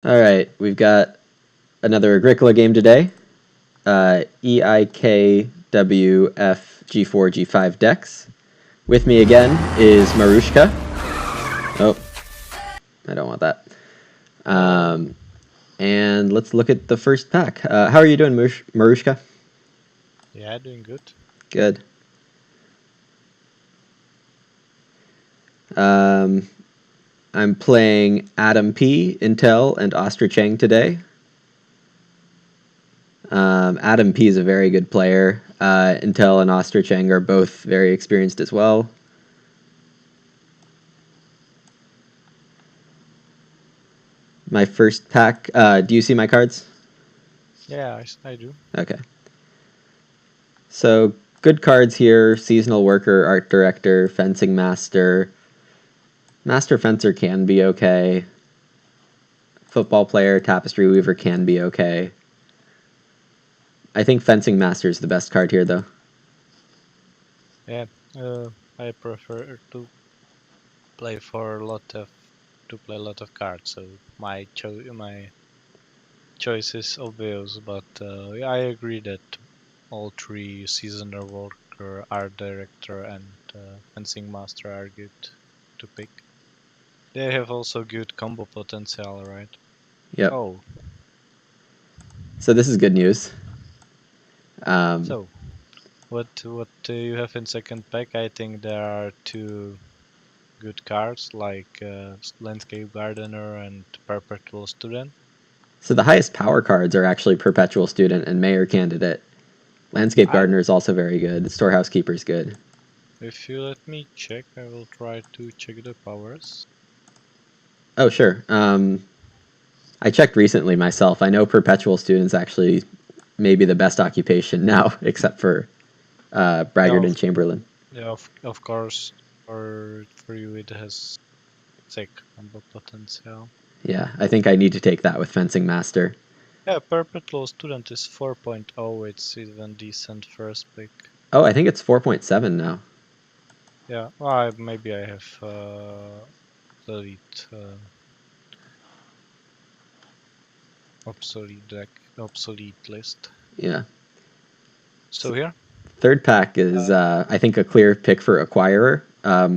All right, we've got another Agricola game today. EIKWF G4 G5 decks. With me again is MaruskaK. Oh, I don't want that. And let's look at the first pack. How are you doing, MaruskaK? Yeah, doing good. Good. I'm playing AdamP, Intel, and ostrichheng today. AdamP is a very good player. Intel and ostrichheng are both very experienced as well. My first pack. Do you see my cards? Yeah, I do. Okay. So good cards here: seasonal worker, art director, fencing master. Master fencer can be okay. Football player, tapestry weaver can be okay. I think fencing master is the best card here, though. Yeah, I prefer to play play a lot of cards. So my choice is obvious, but yeah, I agree that all three seasonal worker, art director, and fencing master are good to pick. They have also good combo potential, right? Yep. Oh, So this is good news. so what do you have in second pack? I think there are two good cards like Landscape Gardener and Perpetual Student. So the highest power cards are actually perpetual student and mayor candidate. Landscape I, gardener is also very good. Storehouse keeper is good. if you let me check, I will try to check the powers. Oh sure. I checked recently myself. I know perpetual students actually maybe the best occupation now, except for Yeah, Braggart and Chamberlain. of course, for you it has sick combo potential. Yeah, I think I need to take that with fencing master. Yeah, Perpetual Student is 4.0. It's even decent first pick. Oh, I think it's 4.7 now. Yeah, well, maybe I have delete obsolete list. Yeah. So here. Third pack is, I think, a clear pick for acquirer.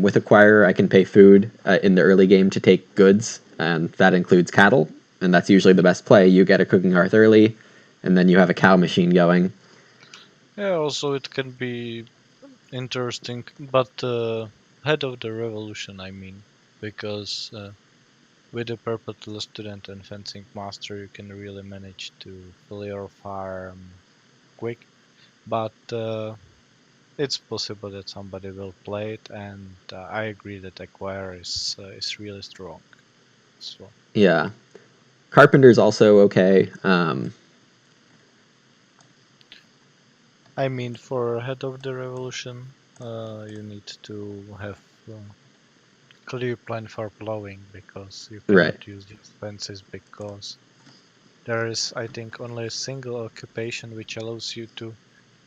With acquirer, I can pay food in the early game to take goods, and that includes cattle, and that's usually the best play. You get a cooking hearth early, and then you have a cow machine going. Yeah, also it can be interesting, but head of the revolution, I mean, because with a perpetual student and fencing master, you can really manage to fill your farm quick. But it's possible that somebody will play it, and I agree that acquire is really strong. So Yeah. Carpenter's also okay. I mean, for head of the revolution, you need to have clear plan for plowing because you Right. cannot use these fences because there is, I think, only a single occupation which allows you to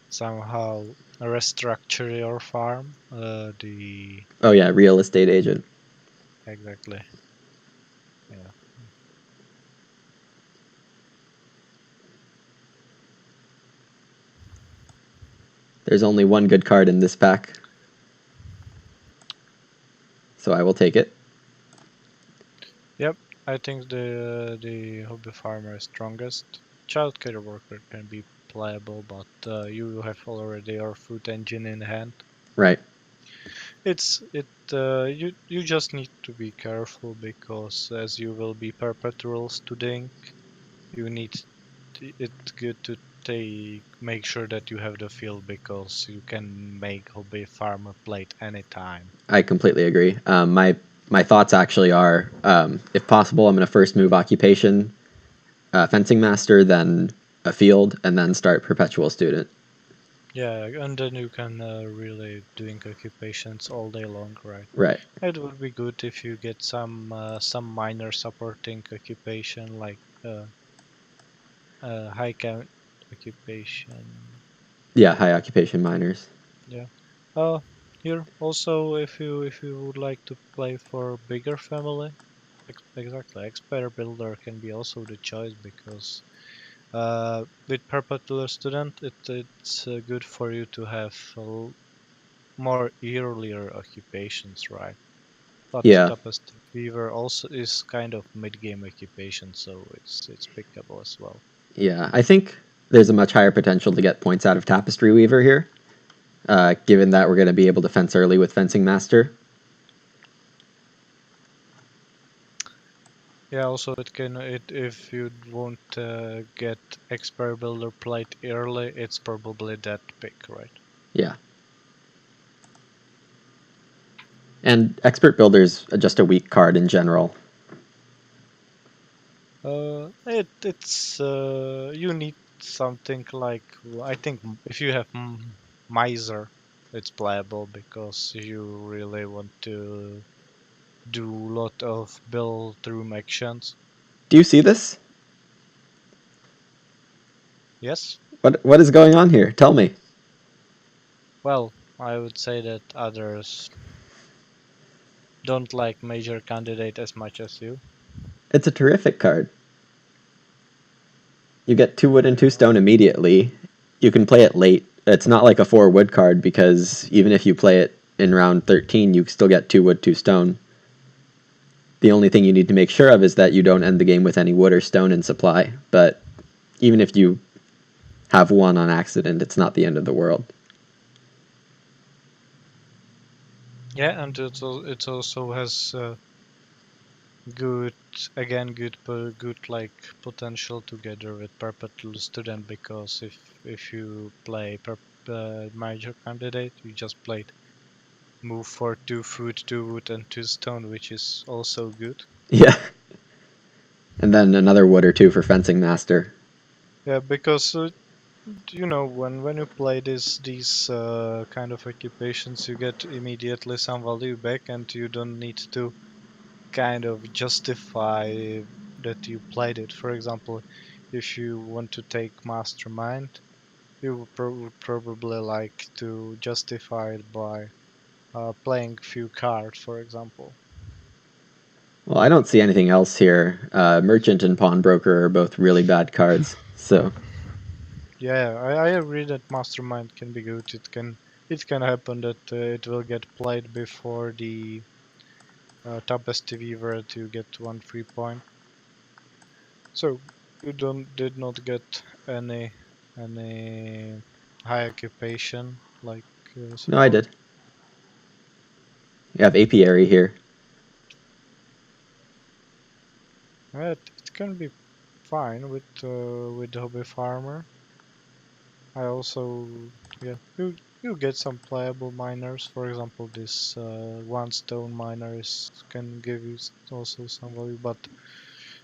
somehow restructure your farm. The Oh, yeah, real estate agent. exactly, yeah. There's only one good card in this pack, so I will take it. Yep, I think the hobby farmer is strongest. Childcare worker can be playable, but you have already your food engine in hand. Right. You just need to be careful because as you will be perpetual studying, you need it's good to make sure that you have the field because you can make hobby farmer plate anytime. I completely agree. My thoughts actually are, if possible, I'm going to first move occupation, fencing master, then a field, and then start perpetual student. Yeah, and then you can really doing occupations all day long, right? Right. It would be good if you get some minor supporting occupation like high count occupation. Yeah, high occupation miners. Yeah. Uh, Here also, if you would like to play for bigger family, Exactly. Expert builder can be also the choice because with perpetual student, it's good for you to have more earlier occupations, right? But Yeah, Tapest Weaver also is kind of mid-game occupation, so it's pickable as well. yeah. I think there's a much higher potential to get points out of Tapestry Weaver here, given that we're going to be able to fence early with Fencing Master. Yeah, also if you won't get expert builder played early, it's probably that pick, right? Yeah. And Expert Builder's just a weak card in general. It's you need something like I think if you have Miser, it's playable because you really want to do a lot of build room actions. Do you see this? Yes. What is going on here? Tell me. Well, I would say that others don't like major candidate as much as you. It's a terrific card. You get 2 wood and 2 Yeah. stone immediately. You can play it late. It's not like a 4 wood card because even if you play it in round 13, you still get 2 wood, 2 stone. The only thing you need to make sure of is that you don't end the game with any wood or stone in supply. But even if you have one on accident, it's not the end of the world. Yeah, and it also has good good like potential together with perpetual student because if you play major candidate, you just played move for 2 food, 2 wood, and 2 stone, which is also good. Yeah. And then another wood or 2 for Fencing Master. Yeah, because you know when you play these kind of occupations, you get immediately some value back, and you don't need to kind of justify that you played it. For example, if you want to take Mastermind, you would probably like to justify it by playing few cards, for example. Well, I don't see anything else here. Merchant and Pawnbroker are both really bad cards. So, Yeah, I agree that Mastermind can be good. It can happen that it will get played before the Tempest Weaver to get 1 free point. So you don't did not get any high occupation like no, I support. did. You have Apiary here. It can be fine with Hobby Farmer. I also yeah you get some playable miners. For example, this one stone miner can give you also some value, but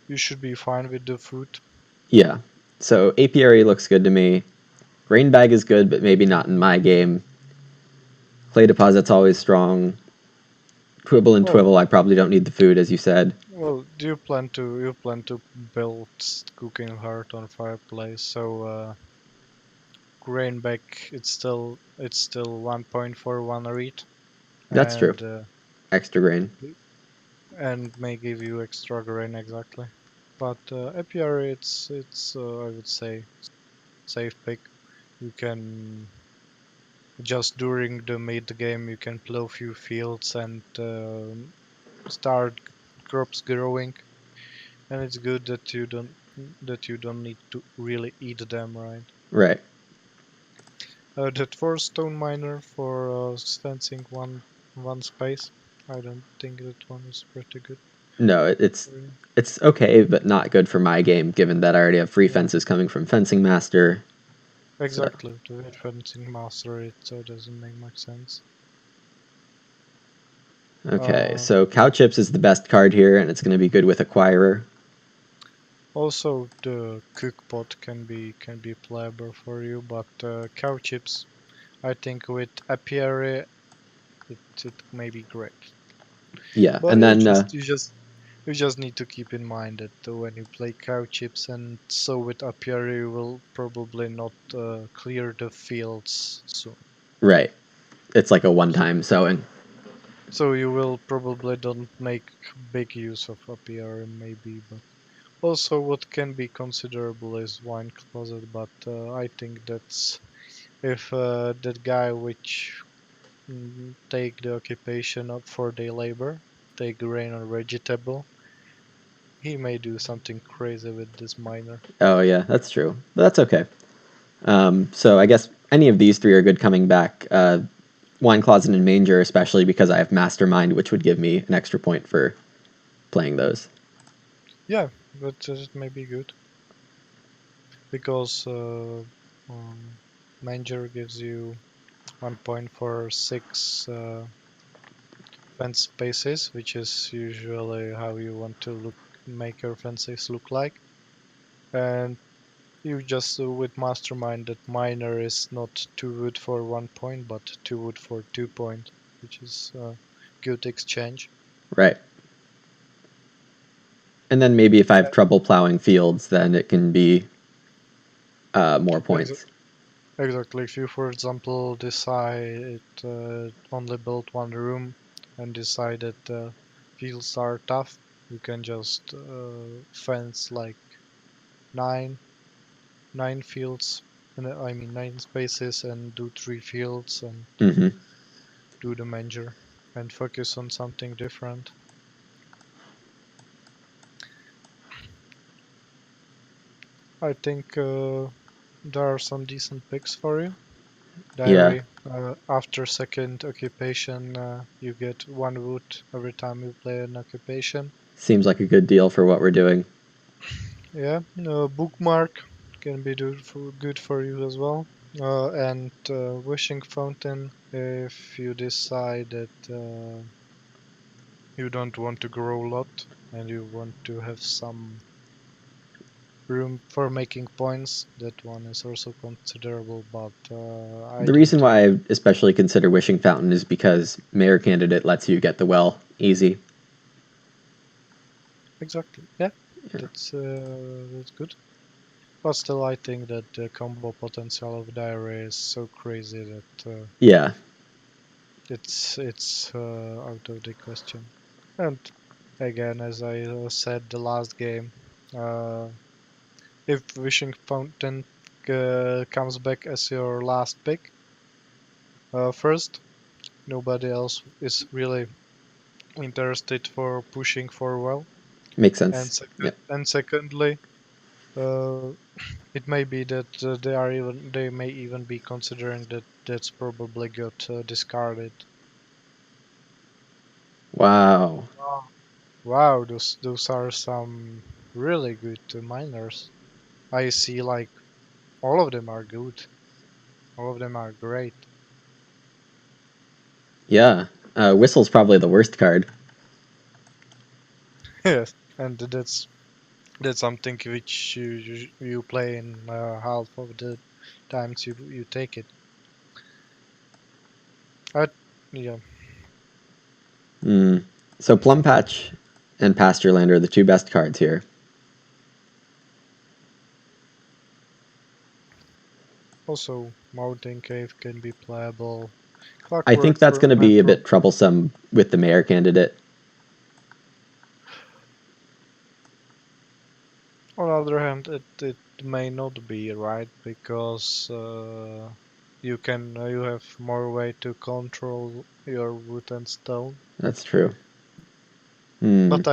you should be fine with the food. Yeah. So Apiary looks good to me. Grain Bag is good, but maybe not in my game. Clay Deposit's always strong. Quibble and Well, Twivel, I probably don't need the food, as you said. do you plan to build cooking heart on fireplace? So grainback it's still 1.41 read That's true. and Extra grain. may give you extra grain exactly. But apiary it's I would say safe pick. You can just during the mid game you can plow few fields and start crops growing, and it's good that you don't need to really eat them, right? Right. That for stone miner for fencing one space. I don't think that one is pretty good. No, Really. it's okay, but not good for my game, given that I already have free Yeah, fences coming from Fencing Master. So, exactly. To hit fencing master, it doesn't make much sense. okay, Uh, so Cow Chips is the best card here, and it's going to be good with Acquirer. Also, the cook pot can be playable for you, but cow chips, I think with apiary, it may be great. Yeah, But and you then just you just you just need to keep in mind that when you play cow chips and so with apiary, you will probably not clear the fields soon. right, it's like a So one-time sowing. So you will probably don't make big use of APRM maybe, but also what can be considerable is wine closet, but I think that's if that guy which take the occupation up for day labor, take grain or vegetable, he may do something crazy with this miner. Oh yeah, that's true. But that's okay. So I guess any of these three are good coming back. Wine Closet and Manger, especially because I have Mastermind, which would give me an extra point for playing those. Yeah, but it may be good because Manger gives you 1 point for 6 fence spaces, which is usually how you want to make your fences look like. And you just with Mastermind that miner is not 2 wood for 1 point, but 2 wood for 2 point, which is a good exchange. Right. And then maybe if I have trouble plowing fields, then it can be more Ex- points. Exactly. If you, for example, decide only build one room and decide that fields are tough, you can just fence like nine nine fields, and I mean 9 spaces, and do 3 fields and Hmm. do the manger and focus on something different. I think there are some decent picks for you. Yeah, Diary. After second occupation, you get 1 wood every time you play an occupation. seems like a good deal for what we're doing. Yeah, bookmark can be good for you as well. And wishing fountain if you decide that you don't want to grow a lot and you want to have some room for making points. That one is also considerable, but I The reason don't. why I especially consider Wishing Fountain is because Mayor Candidate lets you get the well easy. Exactly. Yeah, Yeah. that's good. But still, I think that the combo potential of Diary is so crazy that Yeah. it's out of the question. And again, as I said the last game, uh, if Wishing Fountain comes back as your last pick, first, nobody else is really interested for pushing for well, Makes and sense. second, Yep. and secondly, uh, it may be that they may even be considering that that's probably got discarded. Wow. Wow. Wow, those are some really good miners. I see like all of them are good. All of them are great. Yeah. Whistle's probably the worst card. Yes, and that's something which you play in half of the times you take it. Uh, yeah. Mm. So Plum Patch and Pasture Land are the two best cards here. Also, Mountain Cave can be playable. I think Clockwork that's going to be a Metro. bit troublesome with the Mayor Candidate. On the other hand, it may not be right because you have more way to control your wood and stone. That's true. Hmm. But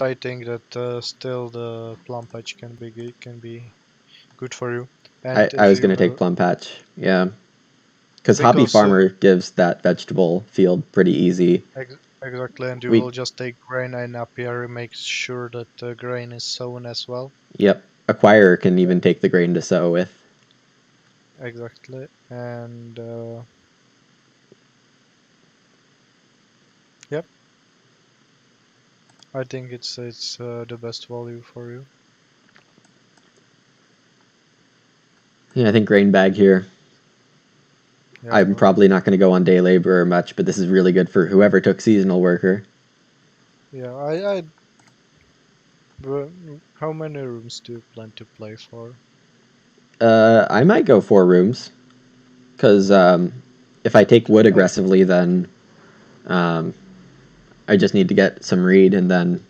I think that still the plum patch can be good for you. I, And I if was going you to take have Plum Patch. Yeah. Because Hobby because Farmer gives that vegetable field pretty easy. exactly, and you We will just take grain and apiary makes sure that the grain is sown as well. Yep. Acquirer can even take the grain to sow with. Exactly, and yep, I think it's the best value for you. Yeah, I think grain bag here. Yeah, I'm probably not going to go on day labor much, but this is really good for whoever took seasonal worker. yeah. How many rooms do you plan to play for? I might go 4 rooms because if I take wood Uh, aggressively, then um, I just need to get some reed, and then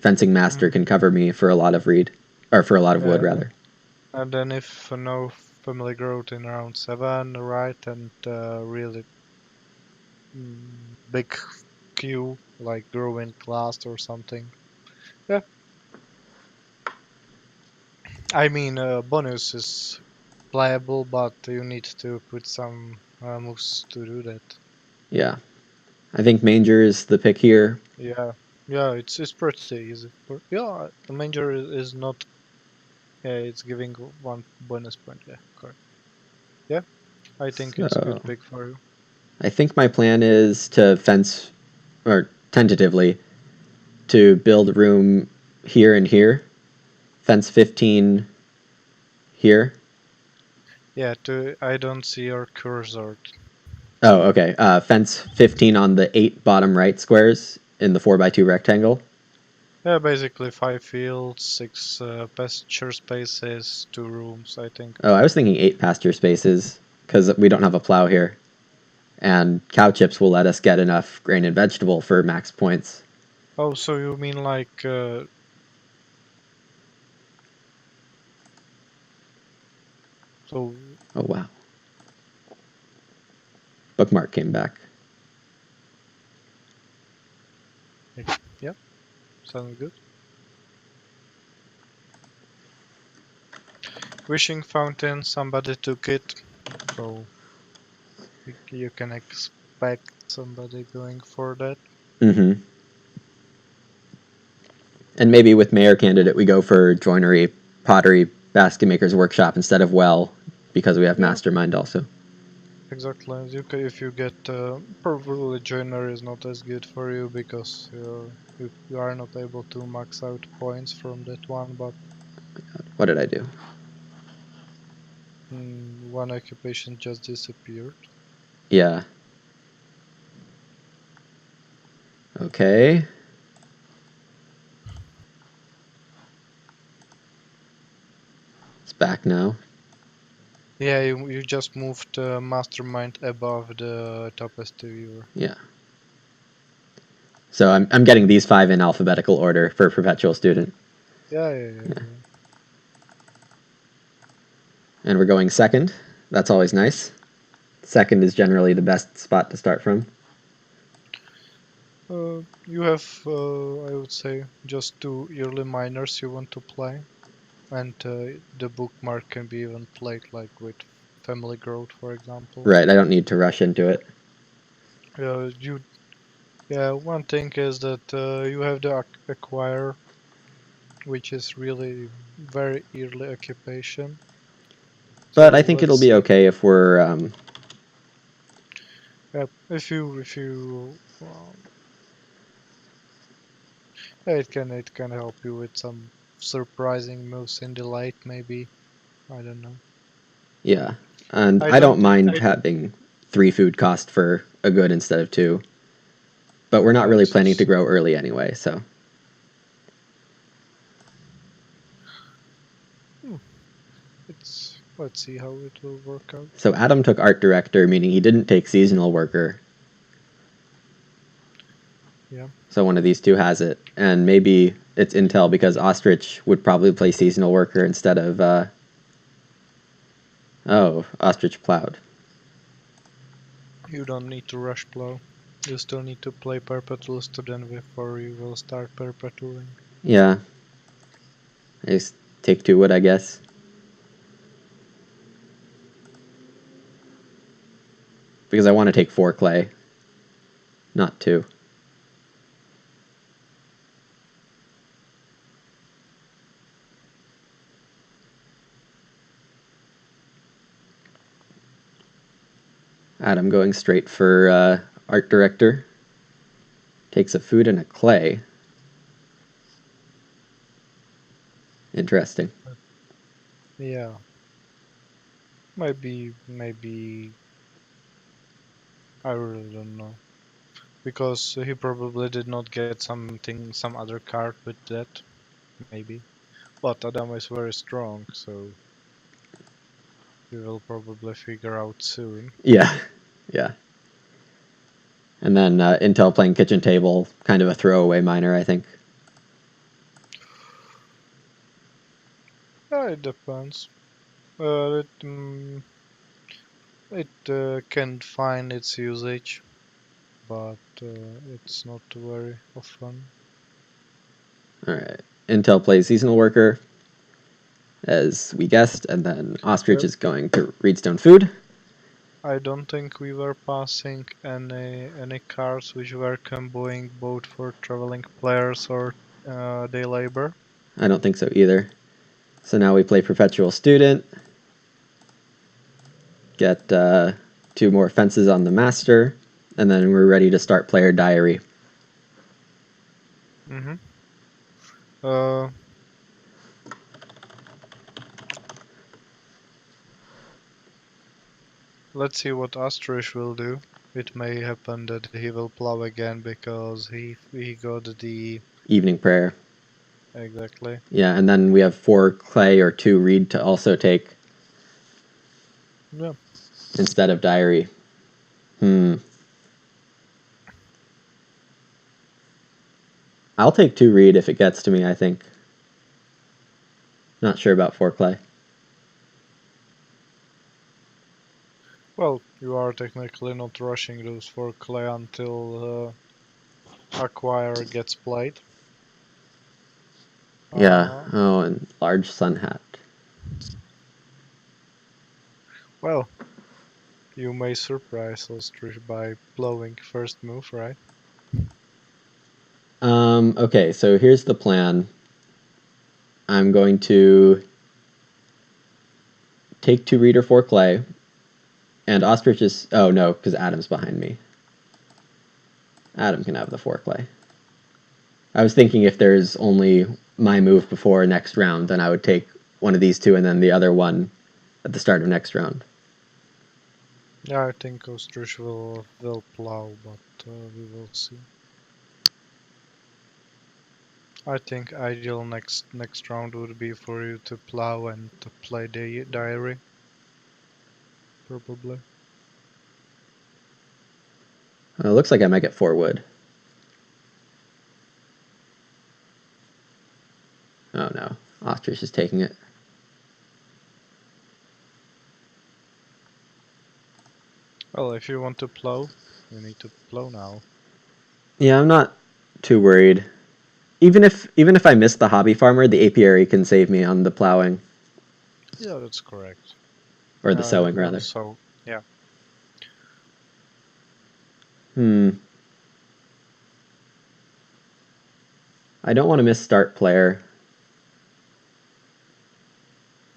fencing master can cover me for a lot of reed, or for a lot of wood rather. And then if no family growth in round 7, right, and really big queue like growing last or something. Yeah, I mean bonus is playable, but you need to put some moves to do that. Yeah, I think manger is the pick here. Yeah, yeah, it's pretty easy. Yeah, the manger is not. Yeah, it's giving 1 bonus point. Yeah, correct. Yeah, I think it's a good So pick for you. I think my plan is to fence, or tentatively, to build room here and here, fence 15 here. Yeah, I don't see your cursor. Oh, okay. Fence 15 on the 8 bottom right squares in the 4x2 rectangle. Yeah, basically 5 fields, 6 pasture spaces, 2 rooms, I think. Oh, I was thinking 8 pasture spaces because we don't have a plow here. And cow chips will let us get enough grain and vegetable for max points. Oh, so you mean like so? Oh, wow. Bookmark came back. Yeah, sounds good. Wishing fountain, somebody took it, so you can expect somebody going for that. Mm-hmm. And maybe with mayor candidate, we go for joinery, pottery, basket maker's workshop instead of well, because we have Yeah, mastermind also. exactly. If you get probably joiner is not as good for you because you are not able to max out points from that one, but What did I do? one occupation just disappeared. Yeah. Okay. It's back now. Yeah, you just moved mastermind above the toughest viewer. Yeah. So I'm getting these 5 in alphabetical order for perpetual student. Yeah. And we're going second. That's always nice. Second is generally the best spot to start from. You have, I would say, just 2 early minors you want to play, and the bookmark can be even played like with family growth, for example. Right, I don't need to rush into it. You, yeah, one thing is that you have the acquire, which is really very early occupation. But So I think it'll let's be see. okay if we're Yeah, if you yeah, it can help you with some surprising moves in the light, maybe. I don't know. yeah. And I I don't don't. mind I having 3 food cost for a good instead of 2. But we're not yeah. really planning to grow early anyway, so. Hmm, it's let's see how it will work out. So Adam took art director, meaning he didn't take seasonal worker. Yeah. So one of these two has it. And maybe it's intel because ostrich would probably play seasonal worker instead of oh, ostrich plowed. You don't need to rush plow. You still need to play perpetual student before you will start perpetuating. Yeah. I just take 2 wood, I guess. Because I want to take 4 clay, not 2. Adam going straight for art director. Takes a food and a clay. Interesting. Yeah. Maybe I really don't know because he probably did not get some other card with that. Maybe. But Adam is very strong, so we will probably figure out soon. Yeah. Yeah. And then Intel playing kitchen table, kind of a throwaway miner, I think. It depends. It can find its usage, but it's not very often. All right. Intel plays seasonal worker, as we guessed, and then Ostrich is going to Reedstone Food. I don't think we were passing any cards which were comboing both for traveling players or day labor. I don't think so either. So now we play Perpetual Student. Get 2 more fences on the master, and then we're ready to start player diary. Mm-hmm. Uh, let's see what Astrish will do. It may happen that he will plow again because he got the Evening prayer. exactly. Yeah, and then we have 4 clay or 2 reed to also take. Yeah. Instead of diary. I'll take 2 reed if it gets to me, I think. Not sure about 4 clay. Well, you are technically not rushing those for clay until acquire gets played. Yeah. Uh, Oh, and large sun hat. well, you may surprise Ostrich by plowing first move, right? Okay, so here's the plan. I'm going to take 2 reed or 4 clay, and Ostrich is... Oh, no, because Adam's behind me. Adam can have the 4 clay. I was thinking if there's only my move before next round, then I would take one of these 2 and then the other one at the start of next round. Yeah, I think Ostrich will plow, but we will see. I think ideal next round would be for you to plow and to play the diary, probably. It looks like I might get 4 wood. Oh no, Ostrich is taking it. Well, if you want to plow, you need to plow now. Yeah, I'm not too worried. Even if I miss the hobby farmer, the apiary can save me on the plowing. Yeah, that's correct. Or the sowing, Well, rather. so yeah. I don't want to miss start player.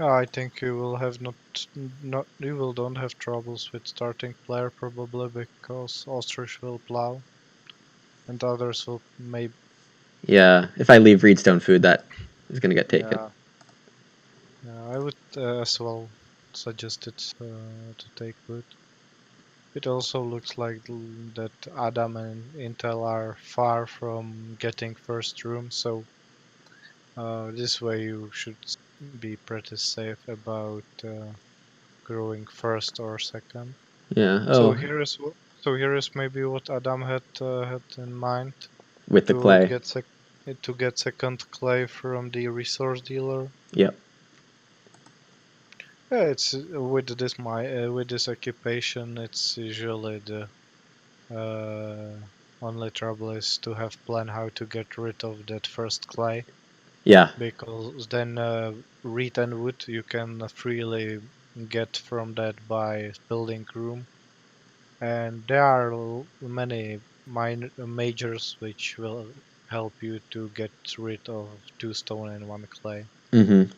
I think you will have not you will don't have troubles with starting player probably because Ostrich will plow and others will maybe Yeah, if I leave Reedstone Food, that is going to get taken. yeah. I would as well suggest it to take wood. It also looks like that Adam and Intel are far from getting first room, so this way you should be pretty safe about growing first or second. Yeah. So Oh, here is maybe what Adam had in mind with the to clay. get second clay from the resource dealer. Yep. Yeah, it's with this occupation, it's usually the only trouble is to have plan how to get rid of that first clay, Yeah. because then reed and wood you can freely get from that by building room, and there are many majors which will help you to get rid of 2 stone and 1 clay. Mm-hmm.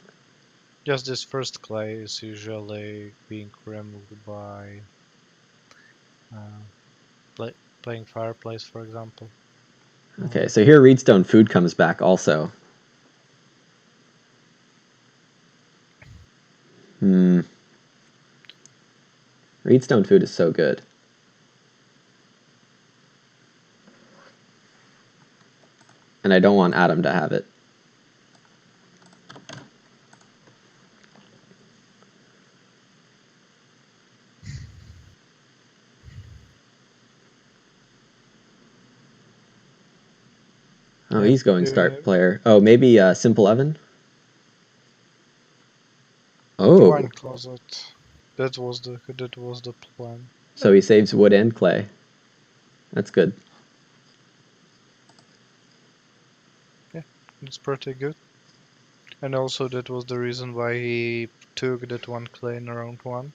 Just this first clay is usually being removed by uh, playing fireplace, for example. Okay, so here Reedstone Food comes back also. Reedstone Food is so good. And I don't want Adam to have it. Oh, Yeah, he's going start player. Oh, maybe Simple Evan? wine Oh, closet. That was the plan. so he saves wood and clay. That's good. Yeah, it's pretty good. And also that was the reason why he took that one clay in round one.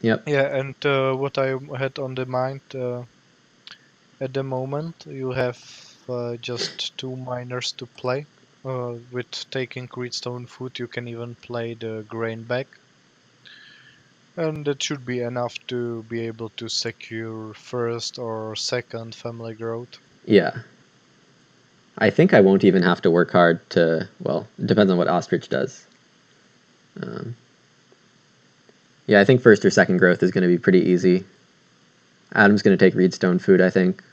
Yep. Yeah, and what I had on the mind at the moment, you have just two miners to play. With taking Reedstone food, you can even play the grain bag. And that should be enough to be able to secure first or second family growth. Yeah. I think I won't even have to work hard to, well, it depends on what Ostrich does. Um, yeah, I think first or second growth is going to be pretty easy. Adam's going to take Reedstone food, I think.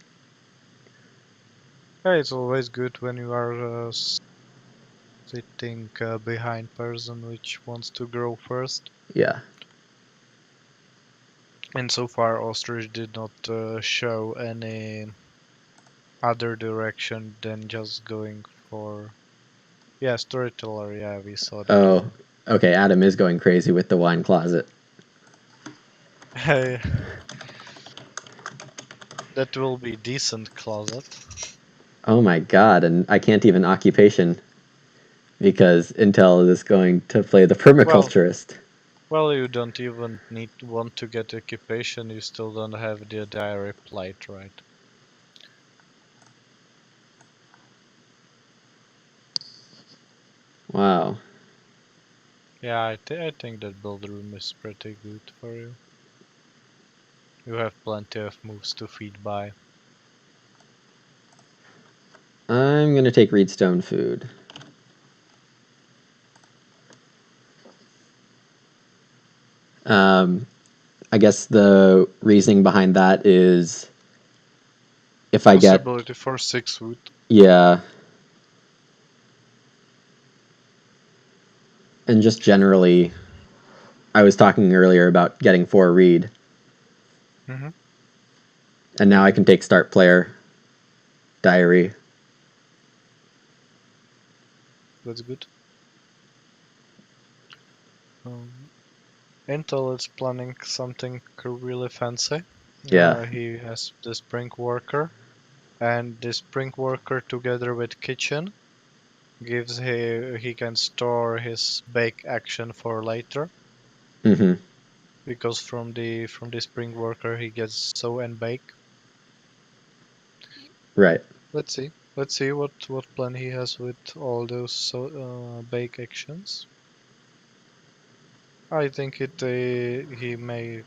Yeah, it's always good when you are sitting behind person which wants to grow first. Yeah. And so far, Ostrich did not show any other direction than just going for. Yeah, storyteller. Yeah, we saw that Oh, one. okay, Adam is going crazy with the wine closet. Hey, that will be decent closet. Oh my god, and I can't even occupation because Intel is going to play the Well, permaculturist. well, you don't even want to get occupation. You still don't have the diary plate, right? Wow. Yeah, I think that build room is pretty good for you. You have plenty of moves to feed by. I'm going to take Reedstone food. Um, I guess the reasoning behind that is if I get, Possibility for 6 wood. yeah, and just generally, I was talking earlier about getting 4 read, Mm-hmm. and now Yeah, I can take start player, diary. that's good. Um, Intel is planning something really fancy. Yeah. He has the spring worker, and the spring worker together with kitchen gives he can store his bake action for later Mm-hmm. because from the spring worker he gets sew and bake. Right. Let's see what plan he has with all those bake actions. I think he may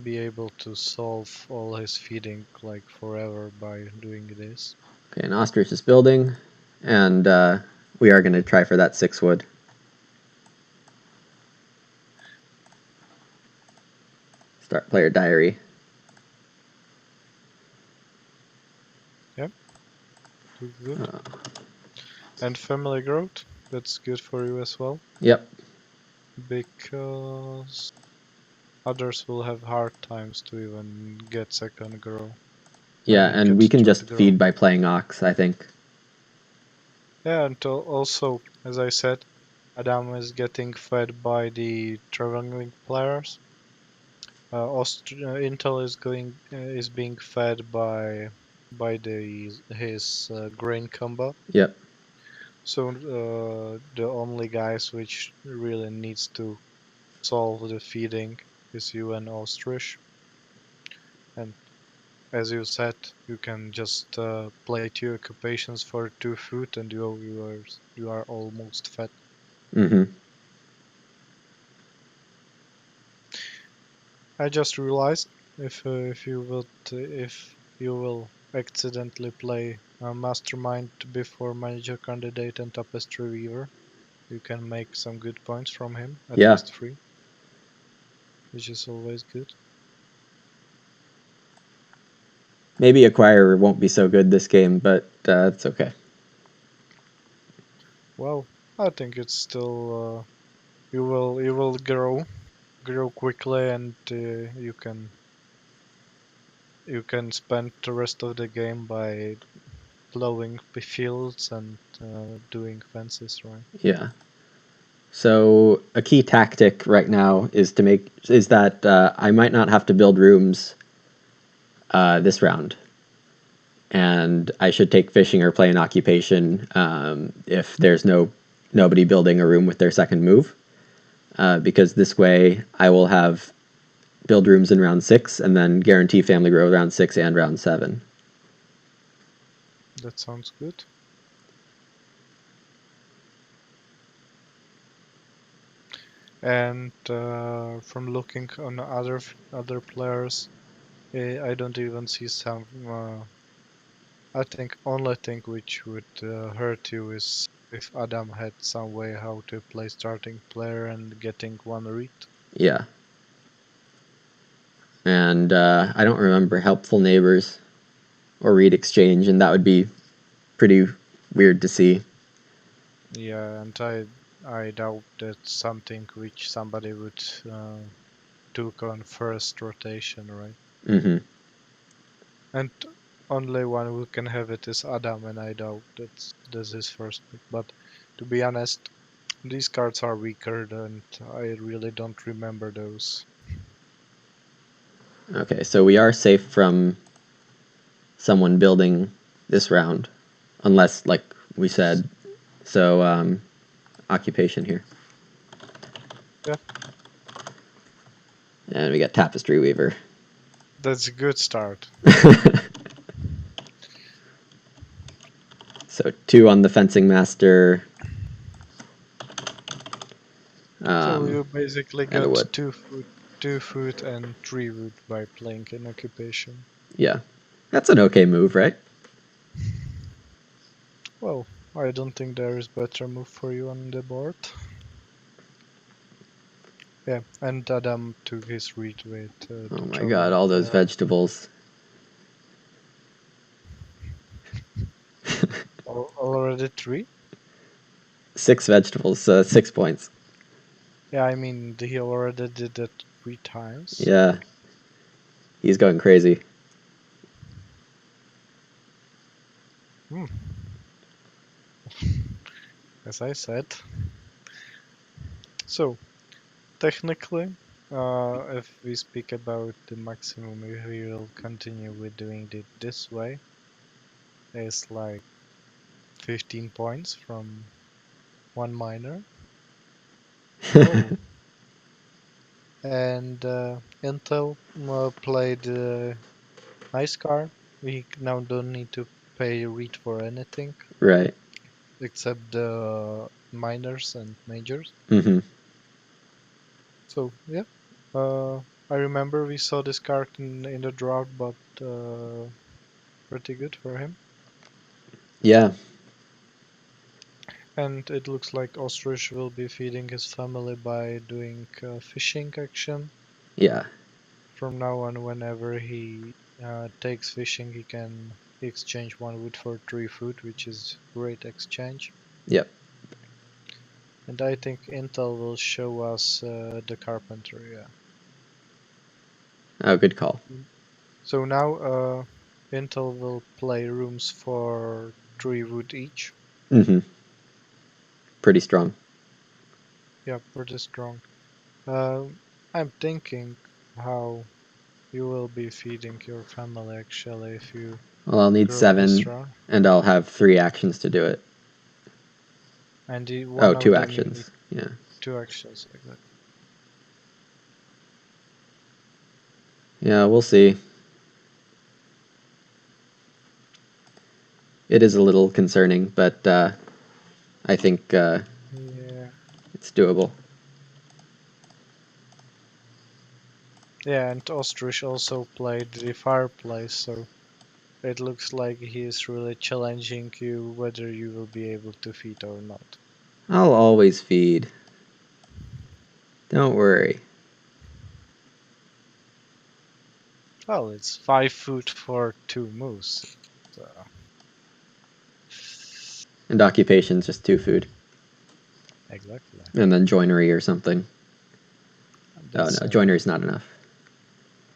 be able to solve all his feeding like forever by doing this. Okay, and Ostrich is building, and we are going to try for that 6 wood. Start player diary. Yep, too good. Uh, And family growth, that's good for you as well, yep. because others will have hard times to even get second grow. I Yeah, mean, and get we can third just grow. feed by playing Ox, I think. Yeah, and also, as I said, Adam is getting fed by the traveling players. Intel is being fed by his grain combo. Yep. So the only guys which really needs to solve the feeding is you and Ostrich. And as you said, you can just play 2 occupations for 2 food, and you are almost fed. Mm-hmm. I just realized if you will accidentally play Mastermind before Manager Candidate and Tapestry Weaver, you can make some good points from him, at Yeah. least 3, which is always good. Maybe Acquirer won't be so good this game, but it's okay. Well, I think it's still you will grow quickly, and you can you can spend the rest of the game by plowing the fields and doing fences, right? Yeah. So a key tactic right now is that I might not have to build rooms this round, and I should take fishing or play an occupation if there's nobody building a room with their second move, because this way I will have build rooms in round 6 and then guarantee family grow round 6 and round 7. That sounds good. And from looking on other players, I don't even see some. I think only thing which would hurt you is if Adam had some way how to play starting player and getting one read. Yeah. And I don't remember helpful neighbors or read exchange, and that would be pretty weird to see. Yeah, and I doubt that's something which somebody would took on first rotation, right? Mm-hmm. And only one who can have it is Adam, and I doubt that's his first pick. But to be honest, these cards are weaker, and I really don't remember those. Okay, so we are safe from someone building this round, unless, like we said, so occupation here. Yeah, And we got Tapestry Weaver. that's a good start. So 2 on the Fencing Master. So you basically and a got wood. 2 food and 3 wood by playing an occupation. Yeah, that's an okay move, right? Well, I don't think there is better move for you on the board. Yeah, and Adam took his read with Oh the my god, drawing. all those vegetables. Already 3? 6 vegetables, 6 points. Yeah, I mean, he already did that 3 times. Yeah. He's going crazy. As I said. So, technically, if we speak about the maximum, we will continue with doing it this way. It's like 15 points from one miner. Oh. And Intel played nice card. We now don't need to pay read for anything Right. except the minors and majors. Mm-hmm. So yeah, I remember we saw this card in the draft, but pretty good for him. Yeah. And it looks like Ostrich will be feeding his family by doing fishing action. Yeah. From now on, whenever he takes fishing, he can exchange 1 wood for 3 food, which is great exchange. Yep. And I think Intel will show us the carpentry. Yeah. Oh, good call. So now Intel will play rooms for 3 wood each. Mm-hmm. Pretty strong. Yeah, pretty strong. I'm thinking how you will be feeding your family actually if you Well, I'll need grow this 7, round. and I'll have 3 actions to do it. And Oh, one of 2 them you need actions. Yeah. 2 actions. Exactly. Yeah, we'll see. It is a little concerning, but I think Yeah. it's doable. Yeah, and Ostrich also played the fireplace, so it looks like he is really challenging you whether you will be able to feed or not. I'll always feed. Don't worry. Well, it's 5 food for 2 moves. So. And occupation's just 2 food. Exactly. And then joinery or something. That's Oh no, joinery's not enough.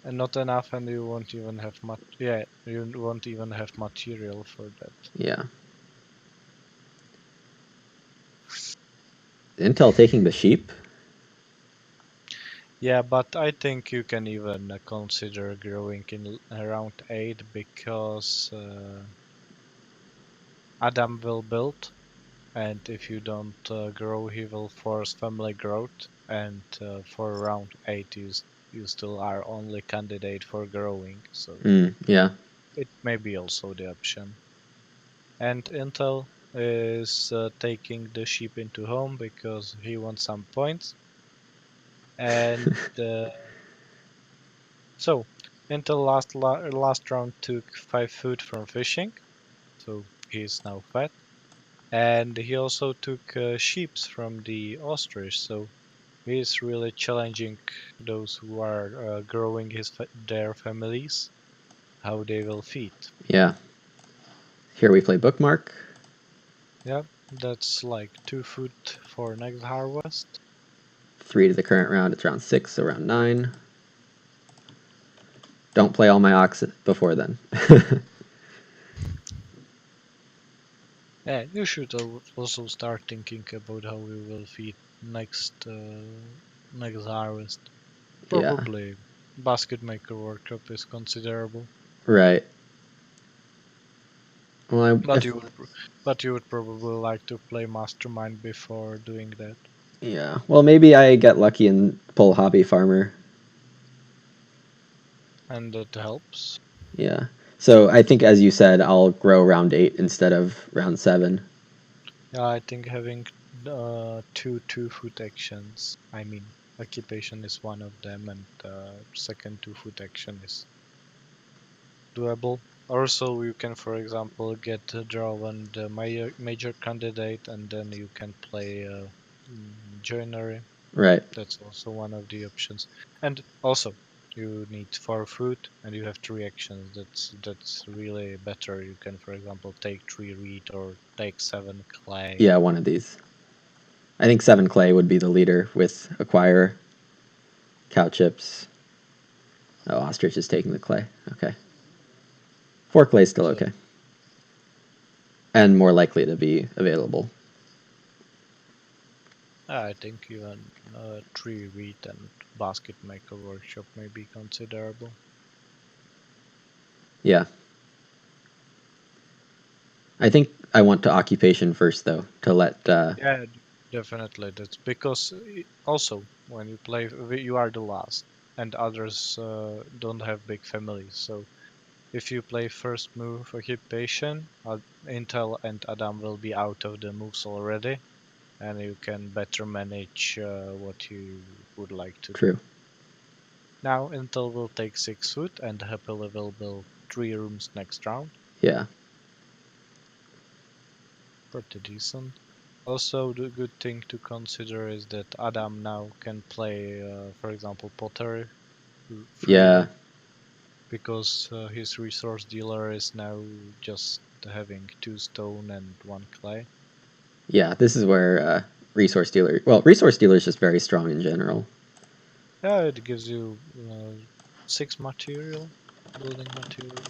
And not enough, and you won't even have you won't even have material for that. Yeah. Intel taking the sheep? Yeah, but I think you can even consider growing in around 8 because Adam will build, and if you don't grow, he will force family growth, and for round 8 you still are only candidate for growing, so Yeah. it may be also the option. And Intel is taking the sheep into home because he wants some points. And so Intel last round took 5 food from fishing, so he is now fat. And he also took sheeps from the ostrich, so he is really challenging those who are growing their families, how they will feed. Yeah. Here we play bookmark. Yeah, that's like 2 food for next harvest. 3 to the current round. It's round 6, so round 9. Don't play all my ox before then. Yeah, you should also start thinking about how we will feed next harvest. Yeah. Probably basket maker workshop is considerable, Right. Well, but you would probably like to play mastermind before doing that, yeah. Well, maybe I get lucky and pull hobby farmer. and that helps. Yeah. So I think, as you said, I'll grow round 8 instead of round 7. Yeah, I think having two food actions. I mean, occupation is one of them, and second 2 food action is doable. Also, you can, for example, get a draw on the major candidate, and then you can play joinery. Right. That's also one of the options. And also, you need 4 food, and you have 3 actions. That's really better. You can, for example, take 3 reed or take 7 clay. Yeah, one of these. I think 7 clay would be the leader with acquire, cow chips. Oh, ostrich is taking the clay. Okay. 4 clay is still So okay. And more likely to be available. I think even 3 reed and basket maker workshop may be considerable. Yeah. I think I want to occupation first, though, to let. Yeah, definitely. That's because also when you play, you are the last, and others don't have big families. So if you play first move occupation, Intel and Adam will be out of the moves already, and you can better manage what you would like to do. True. Now Intel will take 6 foot and happily will build 3 rooms next round. Yeah. Pretty decent. Also, the good thing to consider is that Adam now can play, for example, pottery Yeah. freely because his resource dealer is now just having 2 stone and 1 clay. Yeah. This is where resource dealer. Well, resource dealer is just very strong in general. Yeah, it gives you 6 material, building material.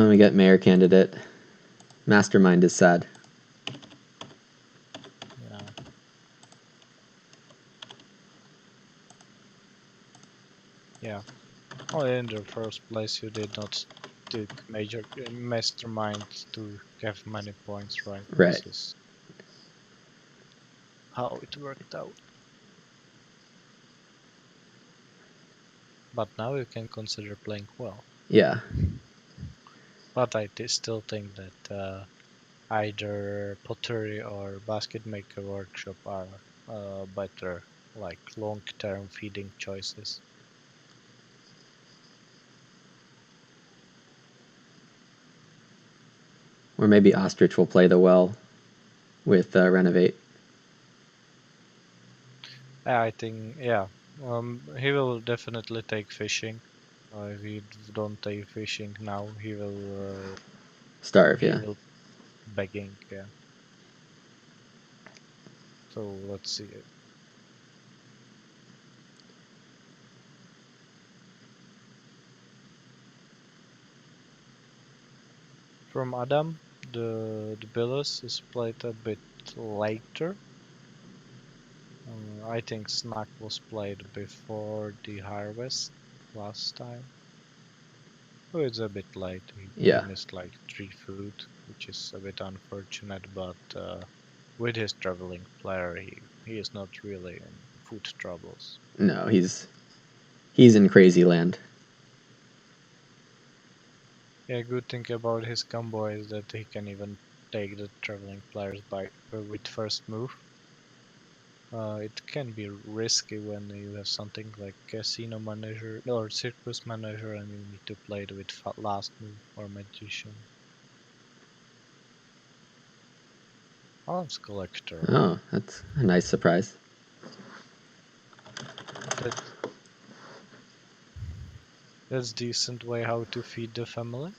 We get mayor candidate. Mastermind is sad. Yeah. Yeah. Well, in the first place, you did not take major mastermind to have many points, right? Right. This is how it worked out. But now you can consider playing well. Yeah. But I still think that either pottery or basket maker workshop are better, like long-term feeding choices. Or maybe ostrich will play the well with renovate. I think, yeah, he will definitely take fishing. If he don't take fishing now, Starve. he Yeah. will begging. Yeah. So let's see. From Adam, the Billis is played a bit later. I think Snack was played before the Harvest last time. Oh, it's a bit late. He Yeah. missed like 3 food, which is a bit unfortunate, but with his traveling player, he is not really in food troubles. No, he's in crazy land. Yeah, good thing about his combo is that he can even take the traveling players by with first move. It can be risky when you have something like Casino Manager or Circus Manager and you need to play it with last move or Magician. Arms Collector. Oh, that's a nice surprise. That's decent way how to feed the family.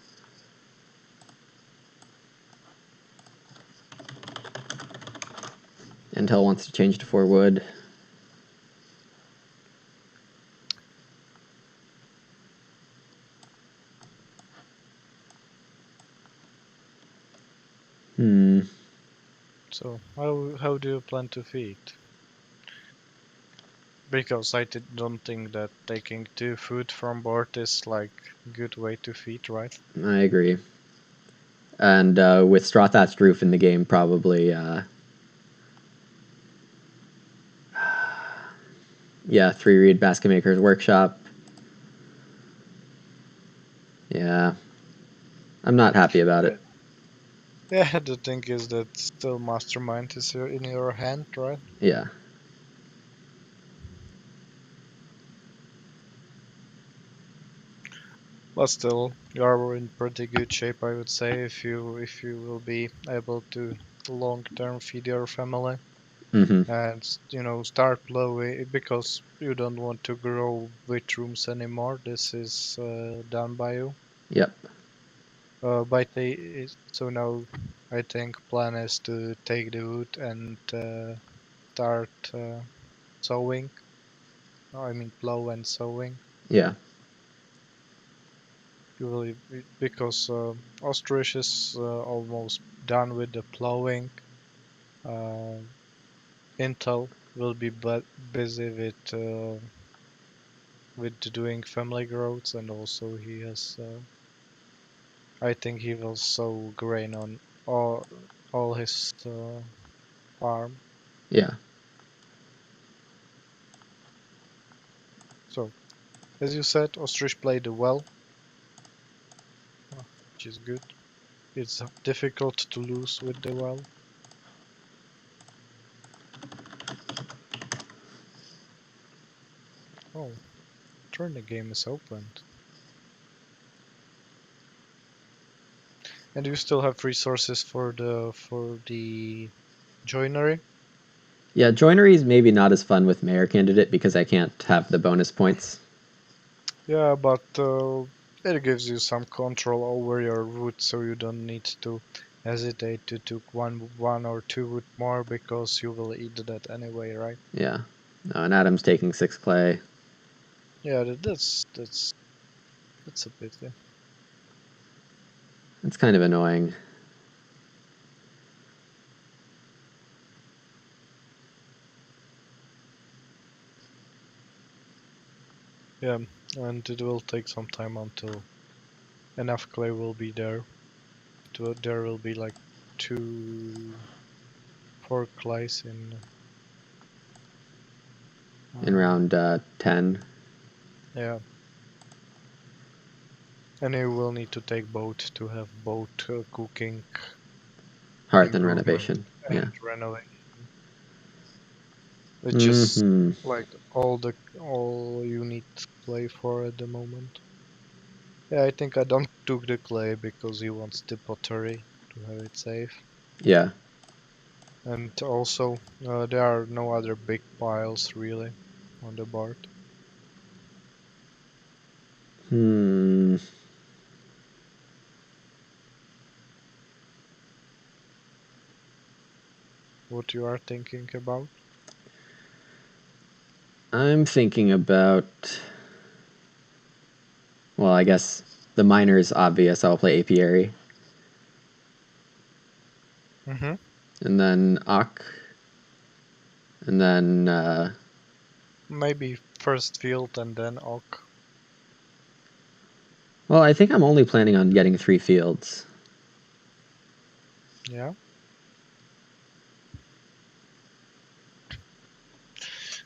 Intel wants to change to 4 wood. So how do you plan to feed? Because I don't think that taking 2 food from board is like good way to feed, right? I agree. And with Straw Thatched Roof in the game, probably, yeah, 3 Reed Basket Maker's Workshop. Yeah. I'm not happy about it. Yeah, the thing is that still Mastermind is in your hand, right? Yeah. But still, you are in pretty good shape, I would say, if you will be able to long term feed your family and start plowing because you don't want to grow wheat rooms anymore. This is done by you. Yep. So now I think plan is to take the wood and start sowing. I mean plow and sowing. Yeah. You will because ostrich is almost done with the plowing. Uh, Intel will be busy with doing family growths, and also he has. I think he will sow grain on all his farm. Yeah. So as you said, ostrich played well, which is good. It's difficult to lose with the well. Oh, turn the game is opened. And you still have resources for the joinery? Yeah, joinery is maybe not as fun with Mayor Candidate because I can't have the bonus points. Yeah, but it gives you some control over your wood, so you don't need to hesitate to take one or 2 wood more because you will eat that anyway, right? Yeah. No, and Adam's taking 6 clay. Yeah, that's a pity. It's kind of annoying. Yeah, and it will take some time until enough clay will be there. There will be like 4 clays in. In round 10. Yeah, and you will need to take both to have both cooking Hearth and improvement renovation. Yeah. and renovation. Which is Hmm. like all you need clay for at the moment. Yeah, I think Adam took the clay because he wants the pottery to have it safe. Yeah. And also, there are no other big piles really on the board. Hmm. What you are thinking about? I'm thinking about. Well, I guess the miner's obvious. I'll play apiary. Mm-hmm. and then Ak, and then Maybe first field and then ok. well, I think I'm only planning on getting 3 fields. Yeah.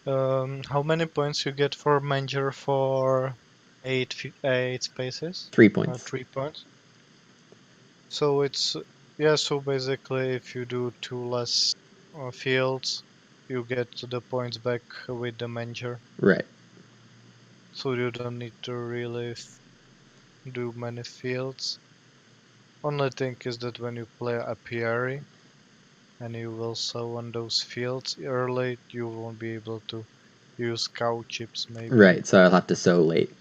How many points you get for manger for eight spaces? 3 points. 3 points. So it's yeah. So basically, if you do 2 less fields, you get the points back with the manger. Right. So you don't need to really do many fields. Only thing is that when you play apiary and you will sow on those fields early, you won't be able to use cow chips maybe. Right, so I'll have to sow late.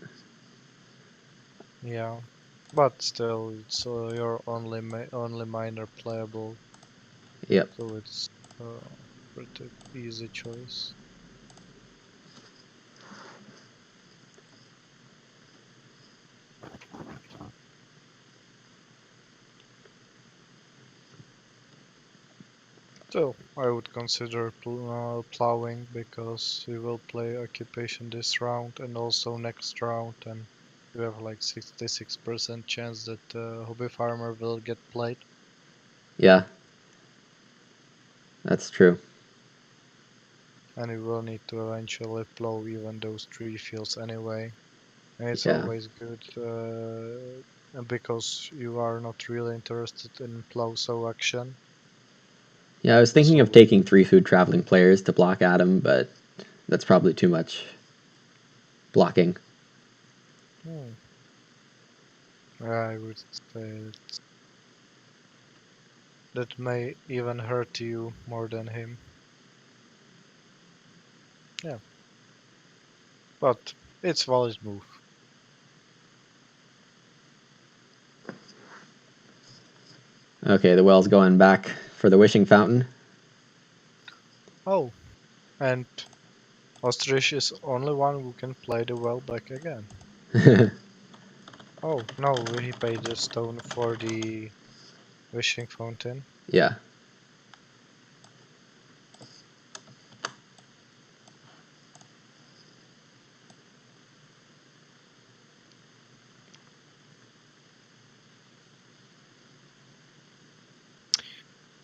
Yeah, but still, it's your only minor playable, Yep. so it's uh, pretty easy choice. So I would consider plowing because you will play occupation this round and also next round, and you have like 66% chance that hobby farmer will get played. Yeah. That's true. And you will need to eventually plow even those 3 fields anyway. And it's Yeah. always good because you are not really interested in plow sow action. Yeah, I was thinking of So, taking 3 food traveling players to block Adam, but that's probably too much blocking. hmm, I would say that may even hurt you more than him. Yeah, but it's valid move. Okay, the well's going back for the wishing fountain. Oh, and Ostrich is only one who can play the well back again. Oh, no, he paid the stone for the wishing fountain. Yeah.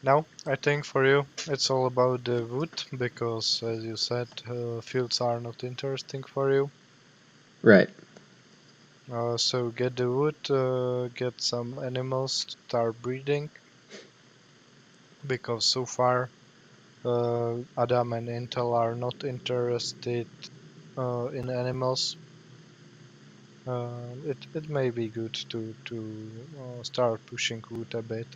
Now, I think for you it's all about the wood because, as you said, fields are not interesting for you. Right. So get the wood, get some animals to start breeding because so far Adam and Intel are not interested in animals. It may be good to start pushing wood a bit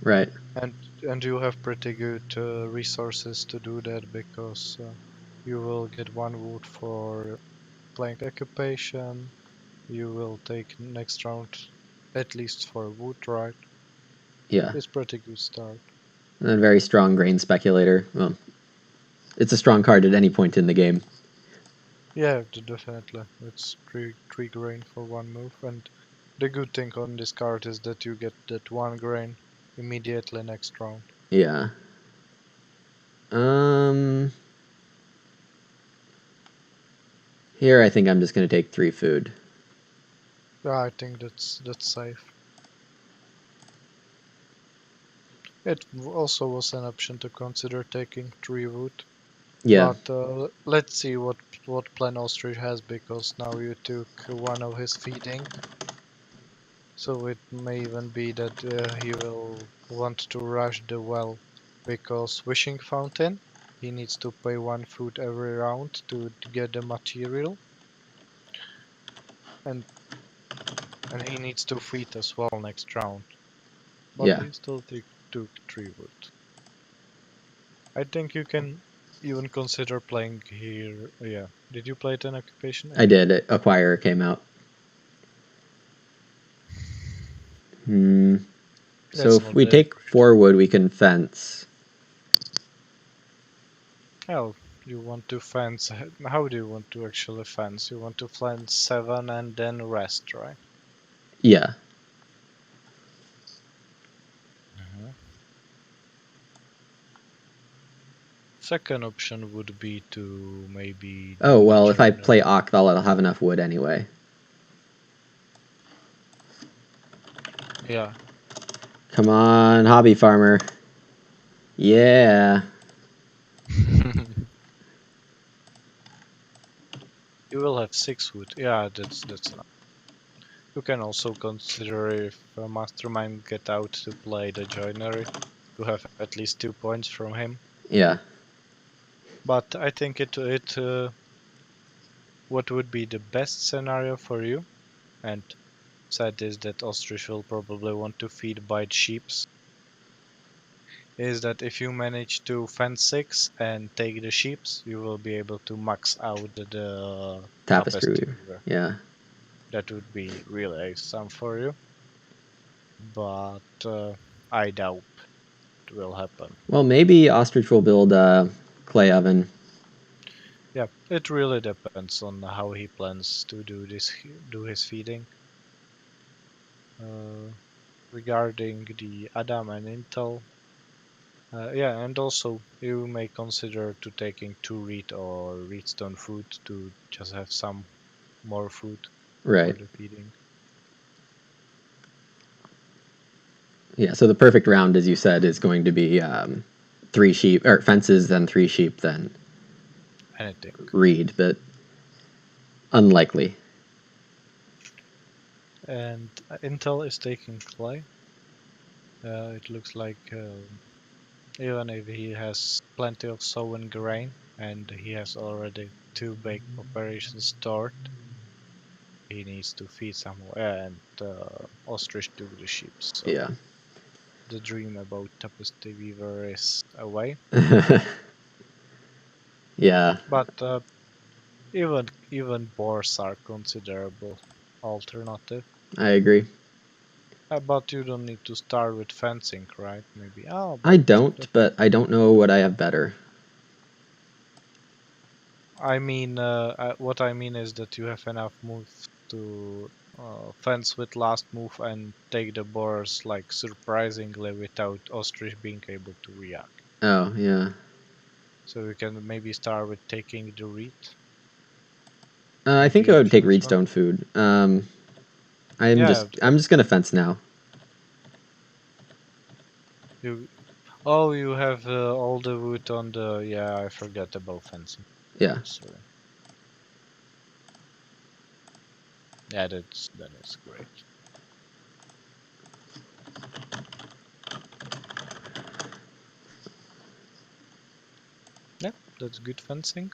Right. and and you have pretty good resources to do that because you will get 1 wood for playing occupation. You will take next round at least for wood, right? Yeah. It's pretty good start. And then very strong grain speculator. Well, it's a strong card at any point in the game. Yeah, definitely. It's three grain for 1 move, and the good thing on this card is that you get that 1 grain immediately next round. Yeah. Um Here I think I'm just going to take 3 food. Yeah, I think that's safe. It also was an option to consider taking 3 wood, Yeah. but let's see what plan Ostrich has because now you took one of his feeding, so it may even be that he will want to rush the well because wishing fountain he needs to pay 1 food every round to get the material, and and he needs to feed as well next round. But Yeah. he still took 3 wood. I think you can even consider playing here. Yeah. Did you play it in occupation? I Yeah. did. Acquirer came out. Hmm. So That's if not we that take great. 4 wood, we can fence. Oh, you want to fence? How do you want to actually fence? You want to fence 7 and then rest, right? Yeah. Second option would be to maybe Oh, do the well, if I joiner. play Ocval, I'll have enough wood anyway. Yeah. Come on, hobby farmer. Yeah. You will have 6 wood. Yeah, that's enough. You can also consider if a mastermind get out to play the joinery, to have at least 2 points from him. Yeah. But I think what would be the best scenario for you, and sad is that ostrich will probably want to feed bite sheeps, is that if you manage to fence 6 and take the sheeps, you will be able to max out the Tapestry tapestry weaver. weaver. Yeah. That would be really awesome for you, but I doubt it will happen. Well, maybe Ostrich will build a clay oven. Yeah, it really depends on how he plans to do his feeding. Uh, Regarding the Adam and Intel, yeah, and also you may consider to taking 2 reed or reedstone food to just have some more food for Right. the feeding. Yeah, so the perfect round, as you said, is going to be 3 sheep, or fences, then 3 sheep, then Anything. reed, but unlikely. And Intel is taking clay. It looks like even if he has plenty of sown grain and he has already 2 big operations stored, he needs to feed somewhere and ostrich to the sheep. So Yeah. the dream about tapestry weaver is away. Yeah, But even boars are considerable alternative. I agree. But you don't need to start with fencing, right? Maybe. Oh, I but don't, but I don't know what I have better. I mean, what I mean is that you have enough moves to fence with last move and take the boars like surprisingly without ostrich being able to react. Oh, yeah. So you can maybe start with taking the reed. I think Maybe I in would take first round. reedstone food. Yeah, I'm just gonna fence now. you. Oh, you have all the wood on the. Yeah, I forgot about fencing. Yeah. Sorry. Yeah, that is great. Yeah, that's good fencing.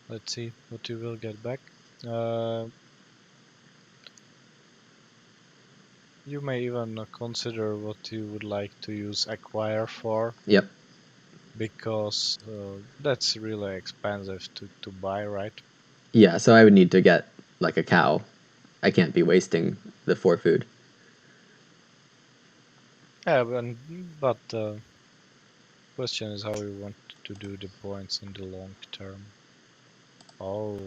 Let's see what you will get back. Uh, you may even consider what you would like to use acquire for, Yep. because that's really expensive to buy, right? Yeah, so I would need to get like a cow. I can't be wasting the 4 food. Yeah, but question is how you want to do the points in the long term. Oh,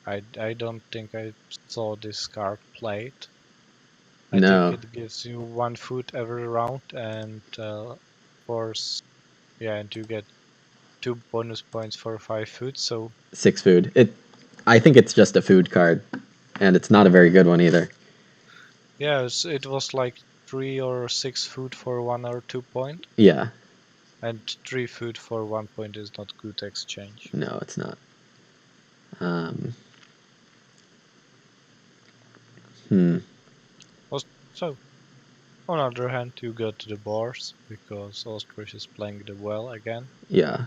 I don't think I saw this card played. I think No. it gives you 1 food every round and force, yeah, and you get 2 bonus points for 5 food. So 6 food. I think it's just a food card, and it's not a very good one either. yeah, it was like 3 or 6 food for 1 or 2 point, Yeah. and 3 food for 1 point is not good exchange. No, it's not. Um, hmm. So on the other hand, you got the bars because Ostrich is playing the well again. Yeah.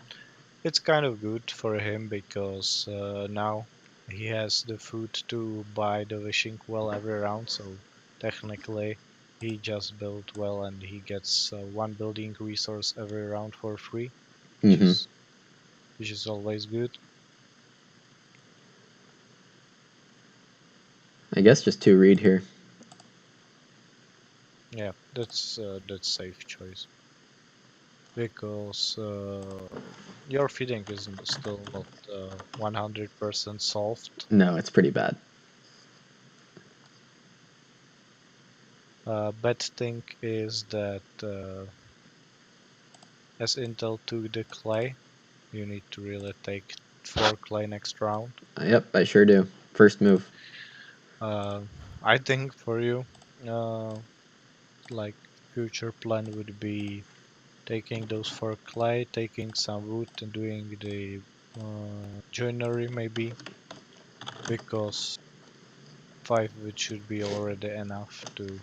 It's kind of good for him because now he has the food to buy the wishing well every round. So technically, he just built well and he gets 1 building resource every round for free, which Mm-hmm. is which is always good. I guess just 2 reed here. Yeah, that's safe choice because your feeding is still not 100% solved. No, it's pretty bad. Bad thing is that as Intel took the clay, you need to really take 4 clay next round. Yep, I sure do. First move. I think for you, uh, like future plan would be taking those 4 clay, taking some wood and doing the joinery maybe, because 5 wood should be already enough to.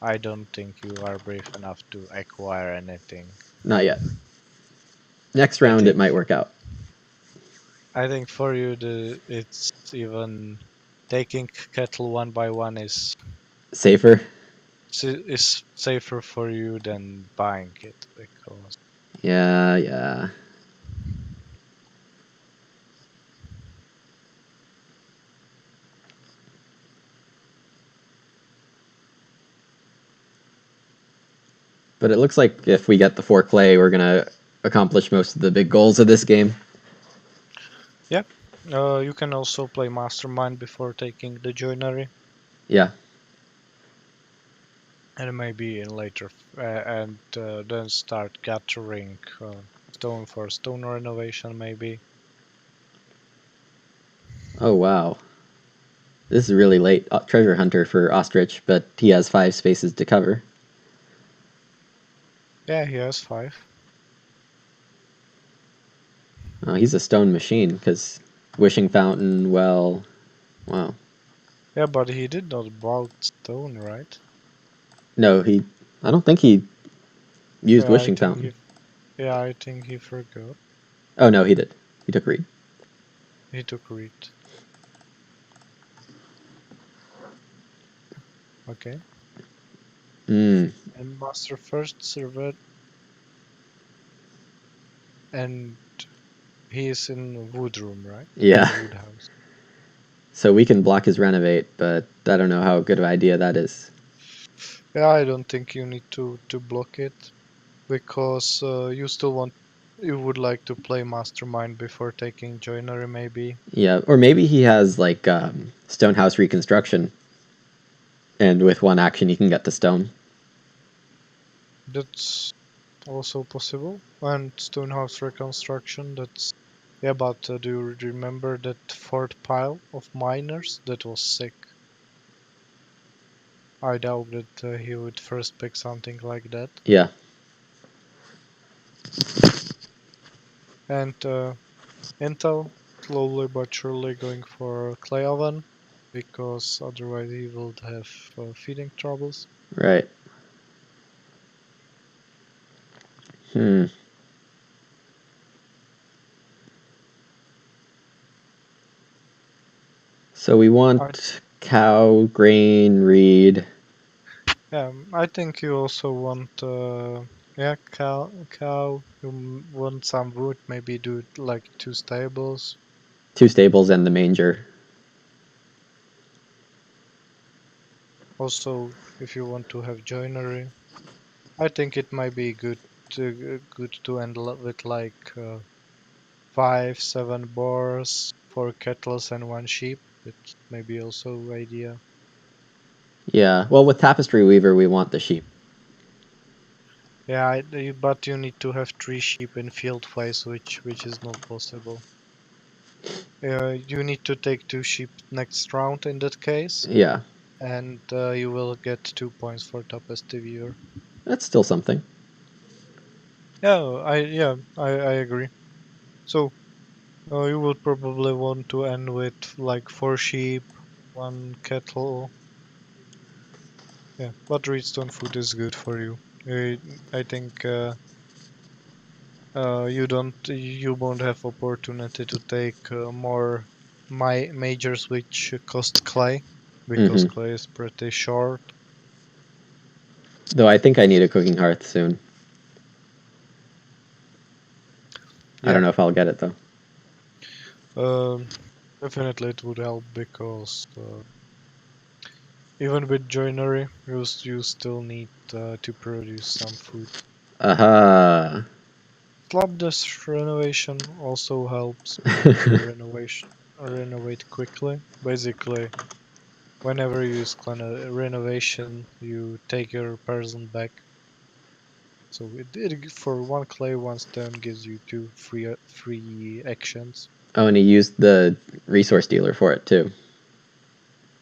I don't think you are brave enough to acquire anything. Not yet. Next I round, it think might work out. I think for you it's even taking cattle one by one Safer? is safer for you than buying it, because Yeah, yeah. But it looks like if we get the 4 clay, we're going to accomplish most of the big goals of this game. yeah. You can also play Mastermind before taking the joinery, Yeah. and maybe in later and then start gathering stone for stone renovation maybe. Oh, wow. This is really late treasure hunter for Ostrich, but he has 5 spaces to cover. Yeah, he has 5. Oh, he's a stone machine, because Wishing Fountain, well, wow. Yeah, but he did not bought stone, right? No, I don't think he used Yeah, Wishing Fountain. I think he forgot. Oh, no, he did. He took Reed. He took read. Okay. Mm, And master first server, and he is in wood room, right? yeah. Wood house. So we can block his renovate, but I don't know how good of an idea that is. Yeah, I don't think you need to block it, because you would like to play mastermind before taking joinery maybe. Yeah, or maybe he has like Stonehouse Reconstruction, and with one action he can get to stone. That's also possible. And stonehouse reconstruction, that's yeah, but do you remember that fourth pile of miners? That was sick. I doubt that he would first pick something like that. Yeah, And Intel slowly but surely going for clay oven, because otherwise he will have feeding troubles. right. Hmm. So we I want cow, grain, reed. Yeah, I think you also want yeah, cow. You want some wood, maybe do like 2 stables. 2 stables and the manger. Also, if you want to have joinery, I think it might be good to end with like 5, 7 boars, 4 kettles, and 1 sheep. That may be also idea. Yeah, well, with Tapestry Weaver, we want the sheep. Yeah, but you need to have 3 sheep in field phase, which is not possible. You need to take 2 sheep next round in that case, Yeah, and you will get 2 points for toughest viewer. that's still something. I agree. So you will probably want to end with like 4 sheep, 1 cattle. Yeah, but redstone food is good for you. I think you won't have opportunity to take more majors which cost clay, because Hmm. clay is pretty short. Though I think I need a cooking hearth soon. I don't Yeah, know if I'll get it though. um, definitely it would help, because even with joinery, you still need to produce some food. Aha. Slab dust renovation also helps to renovate quickly. Basically, whenever you use renovation, you take your person back. So it for one clay, one stone gives you two free actions. Oh, and he used the resource dealer for it too.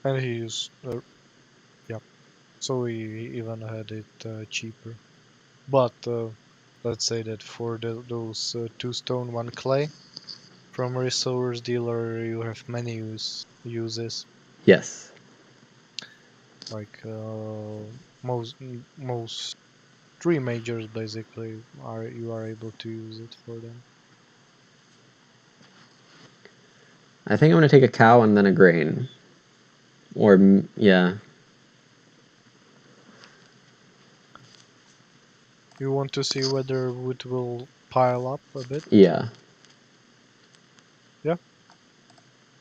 And he used, yeah, so he even had it cheaper. But let's say that for those two stone, one clay, from resource dealer you have many uses. Yes. Like most three majors basically are you are able to use it for them. I think I'm going to take a cow and then a grain. Or, yeah. You want to see whether wood will pile up a bit? Yeah. Yeah.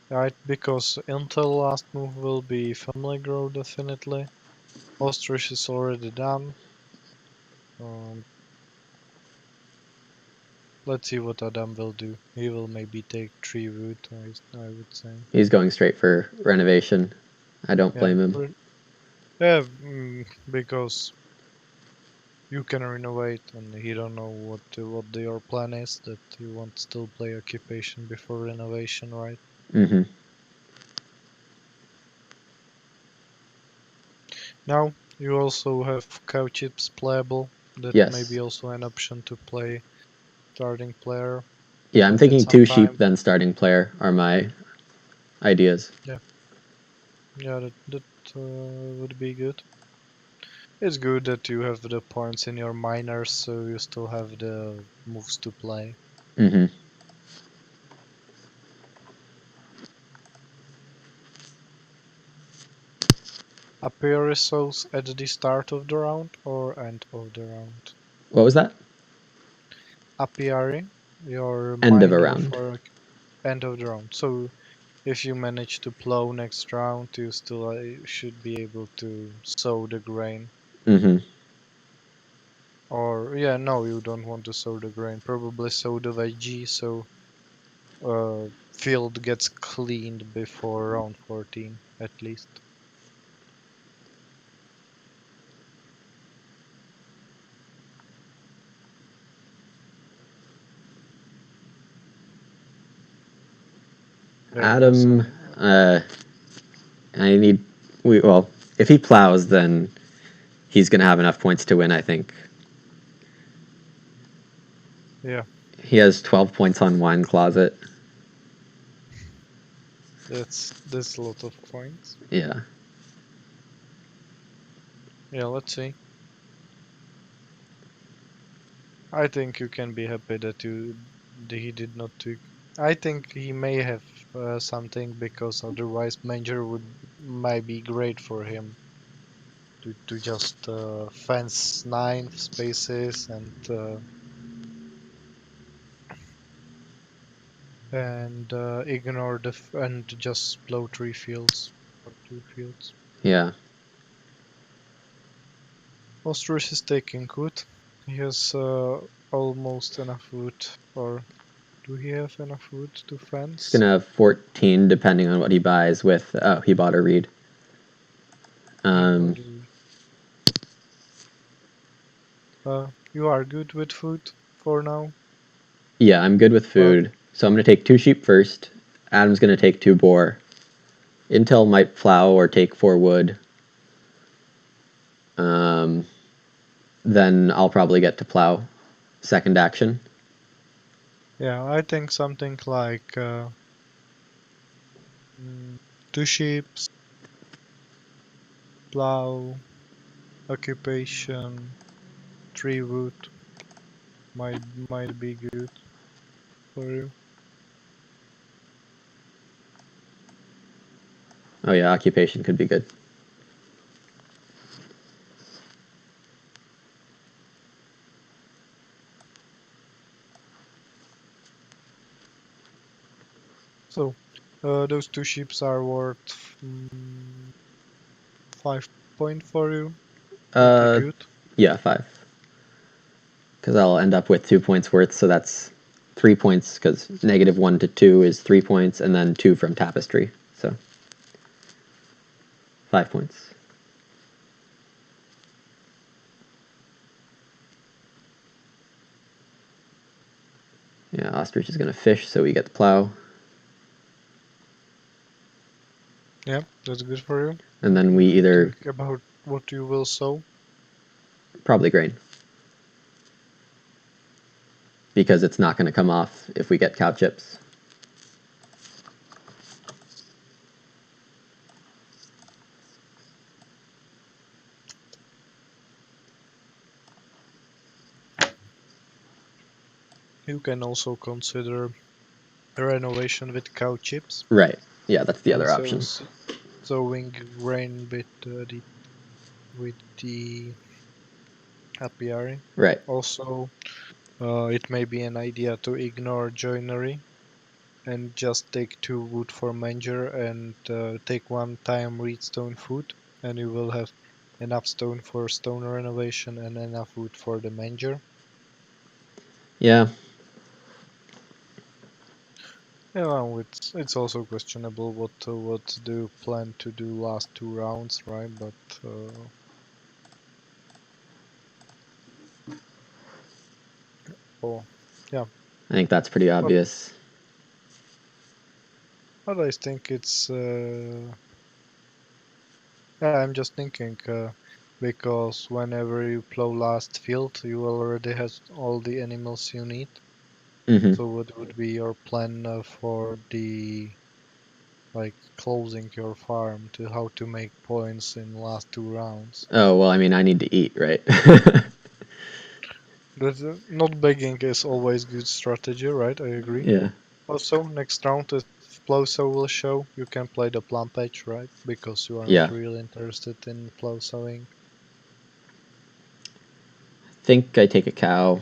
Right, because until last move will be family grow definitely. Ostrich is already done. Um, let's see what Adam will do. He will maybe take 3 wood, I would say. He's going straight for renovation. I don't Yeah, blame him. yeah, because you can renovate, and he don't know what your plan is. That you want still play occupation before renovation, right? Mm-hmm. Now you also have cow chips playable. That may be Yes. also an option to play starting player Yeah, I'm at thinking some two sheep, time. then starting player are my ideas. Yeah, yeah, that would be good. It's good that you have the points in your minors, so you still have the moves to play. Mm-hmm. Appear results at the start of the round or end of the round. What was that? Apiary, your End of a miner round. for end of the round. So if you manage to plow next round, you still should be able to sow the grain. Mm-hmm. Or yeah, no, you don't want to sow the grain. Probably sow the veggie, so field gets cleaned before round 14 at least. Yeah, Adam, so I need. Well, if he plows, then he's going to have enough points to win, I think. yeah, He has 12 points on Wine Closet. that's a lot of points. Yeah. Yeah, let's see. I think you can be happy that he did not take. I think he may have something because otherwise Major would might be great for him to just fence 9 spaces and ignore and just blow 3 fields or 2 fields. Yeah. Ostrich is taking wood. He has almost enough wood, or do he have enough wood to He's fence? going to have 14 depending on what he buys with. Oh, he bought a reed. Yeah, Um, but you are good with food for now. yeah, I'm good with But food. So I'm going to take 2 sheep first. Adam's going to take 2 boar. Intel might plow or take 4 wood. Um, then I'll probably get to plow. Second action. yeah, I think something like 2 sheep, plow, occupation, 3 wood might be good for you. Oh yeah, occupation could be good. So those 2 sheeps are worth 5 point for you. Pretty Uh, good. yeah, 5. Because I'll end up with 2 points worth, so that's 3 points. Because -1 to 2 is 3 points, and then 2 from tapestry, so 5 points. Yeah, ostrich is going to fish, so we get the plow. Yeah, that's good for you. And then we either... Think about what you will sow. Probably grain. Because it's not going to come off if we get cow chips. You can also consider renovation with cow chips. Right. Yeah, that's the other So option. sowing grain with the apiary. Right. Also, it may be an idea to ignore joinery and just take 2 wood for manger and take 1 time redstone food, and you will have enough stone for stone renovation and enough wood for the manger. Yeah. Yeah, well, it's also questionable what do you plan to do last 2 rounds, right? But oh, yeah. I think that's pretty But obvious. I think it's yeah. I'm just thinking because whenever you plow last field, you already have all the animals you need. Mm-hmm. So what would be your plan for the like closing your farm to how to make points in last 2 rounds? Oh, well, I mean, I need to eat, right? But not begging is always good strategy, right? I agree. Yeah. Also, next round if Plowsow will show, you can play the plum patch, right? Because you are not Yeah. really interested in Plowsowing. Think I take a cow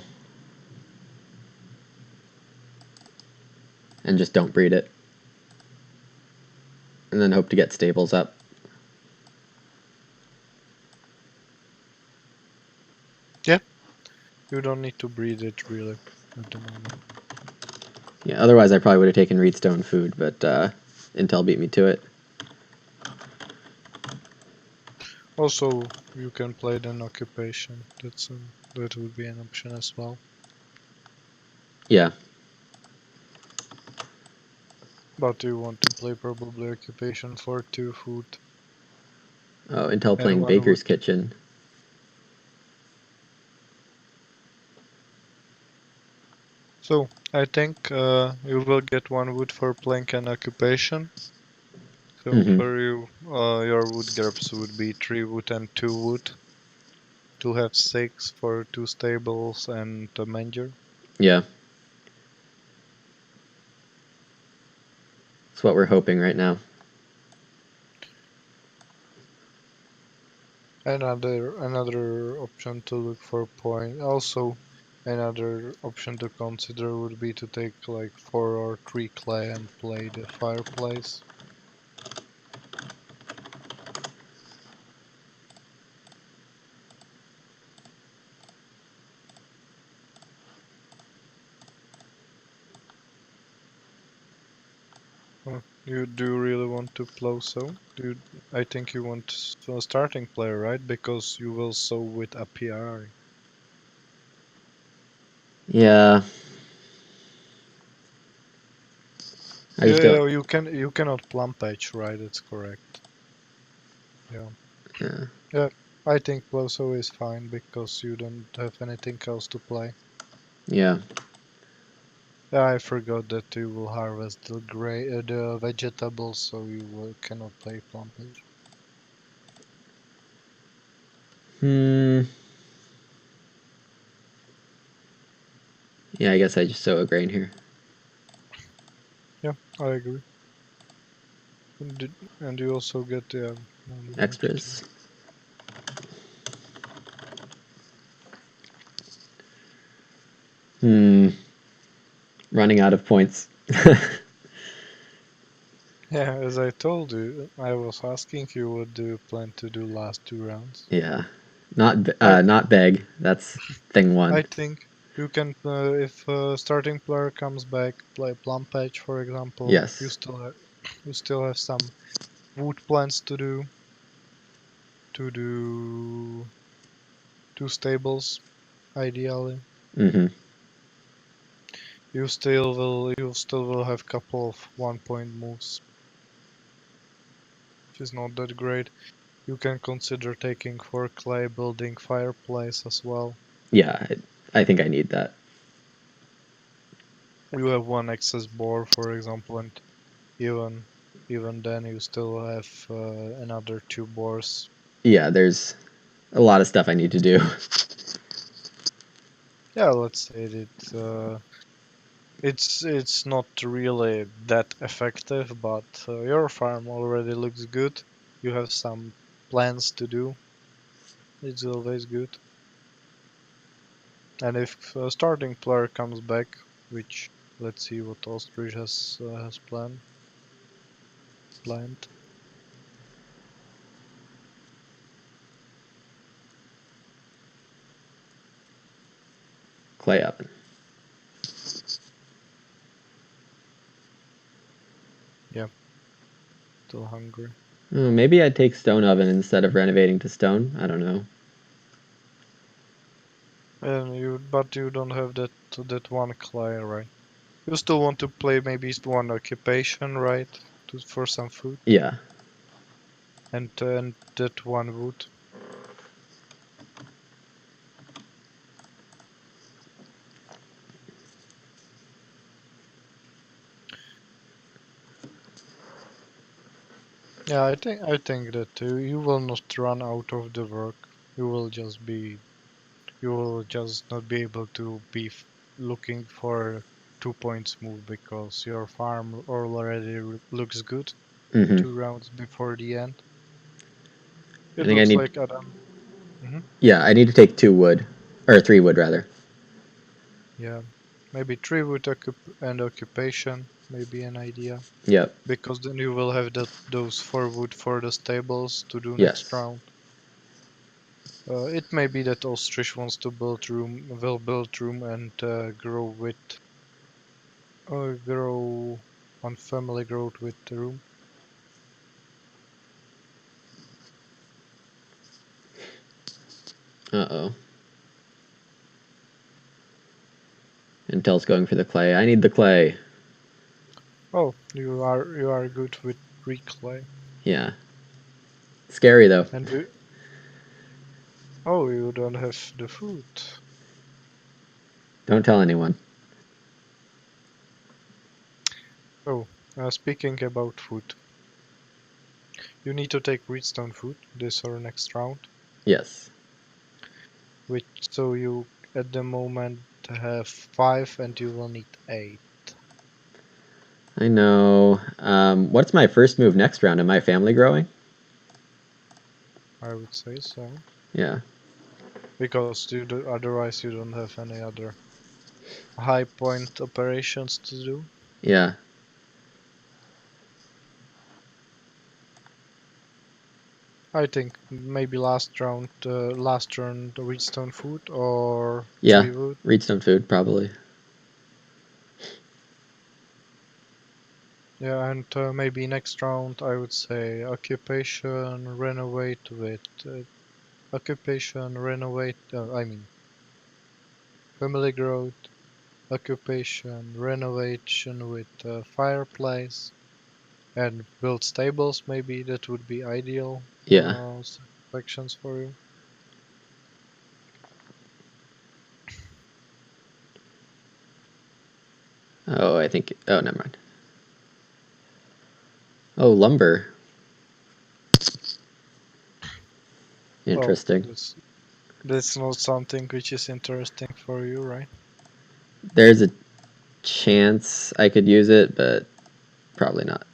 and just don't breed it. And then hope to get stables up. Yeah, you don't need to breed it really at the moment. Yeah, otherwise I probably would have taken Reedstone food, but Intel beat me to it. Also, you can play an occupation. That would be an option as well. Yeah. But you want to play probably occupation for 2 food Oh, Intel and playing 1 wood. Baker's Kitchen. So I think you will get 1 wood for playing an occupation. So Mm-hmm. for you, your wood gaps would be 3 wood and 2 wood to have 6 for 2 stables and a manger. Yeah. That's what we're hoping right now. Another option to look for point. Also, another option to consider would be to take like 4 or 3 clay and play the fireplace. You do really want to plow sow? I think you want a starting player, right? Because you will sow with a PRI. Yeah. I just don't... Yeah, you cannot plum patch, right? That's correct. Yeah. Yeah. Yeah. I think plow sow is fine because you don't have anything else to play. Yeah. Yeah, I forgot that you will harvest the vegetables, so cannot play plum patch. Hmm. Yeah, I guess I just sow a grain here. Yeah, I agree. And you also get the Extras. Hmm. Running out of points. Yeah, as I told you, I was asking you what do you plan to do last 2 rounds. Yeah. I Not beg. That's thing one. I think you can if starting player comes back, play plum patch for example. Yes. You still have some wood plants to do 2 stables ideally. Mm-hmm. you still will have couple of 1-point moves, which is not that great. You can consider taking for clay, building fireplace as well. Yeah, I think I need that. You have one excess board, for example, and even then you still have another 2 boards. Yeah, there's a lot of stuff I need to do. Yeah, let's say it's not really that effective, but your farm already looks good. You have some plans to do. It's always good. And if a starting player comes back, which let's see what Ostrich has planned. Clay oven. Yeah, still hungry. Oh, maybe I'd take stone oven instead of renovating to stone. I don't know. But you don't have that one clay, right? You still want to play maybe one occupation, right? For some food Yeah. and that one wood. Yeah, I think that you will not run out of the work. You will just be you will just not be able to be looking for 2 points move because your farm already looks good Hmm. 2 rounds before the end. I It think I looks need. like Adam. Yeah, I need to take 2 wood, or 3 wood rather. Yeah, maybe 3 wood and occupation, maybe an idea. Yep. Because then you will have those 4 wood for the stables to do next Yes. round. It may be that Ostrich wants to build room and grow on family growth with the room. Uh-oh. Intel's going for the clay. I need the clay. Oh, you are good with reclay. Yeah. Scary though. And oh, you don't have the food. Don't tell anyone. Oh, speaking about food, you need to take redstone food this or next round, Yes. which so you at the moment have 5 and you will need 8. I know. What's my first move next round? Am I family growing? I would say so. Yeah. Because otherwise you don't have any other high point operations to do. Yeah. I think maybe last turn the redstone food or Yeah. 3 wood. Redstone food, probably. Yeah, and maybe next round I would say occupation, renovate with occupation, renovate. I mean family growth, occupation, renovation with fireplace, and build stables. Maybe that would be ideal Yeah. sections for you. Oh, I think. Oh, never mind. Oh, lumber. Well, Interesting. that's not something which is interesting for you, right? There's a chance I could use it, but probably not.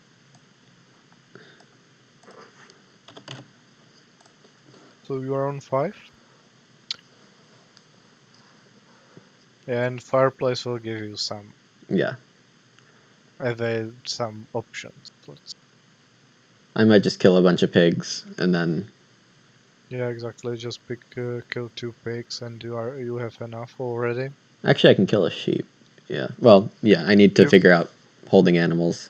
So you are on 5, and fireplace will give you Yeah. some options. I might just kill a bunch of pigs and then. Yeah, exactly. Just kill 2 pigs, and you have enough already. Actually, I can kill a sheep. Yeah. Well, yeah, I need to You figure out holding animals.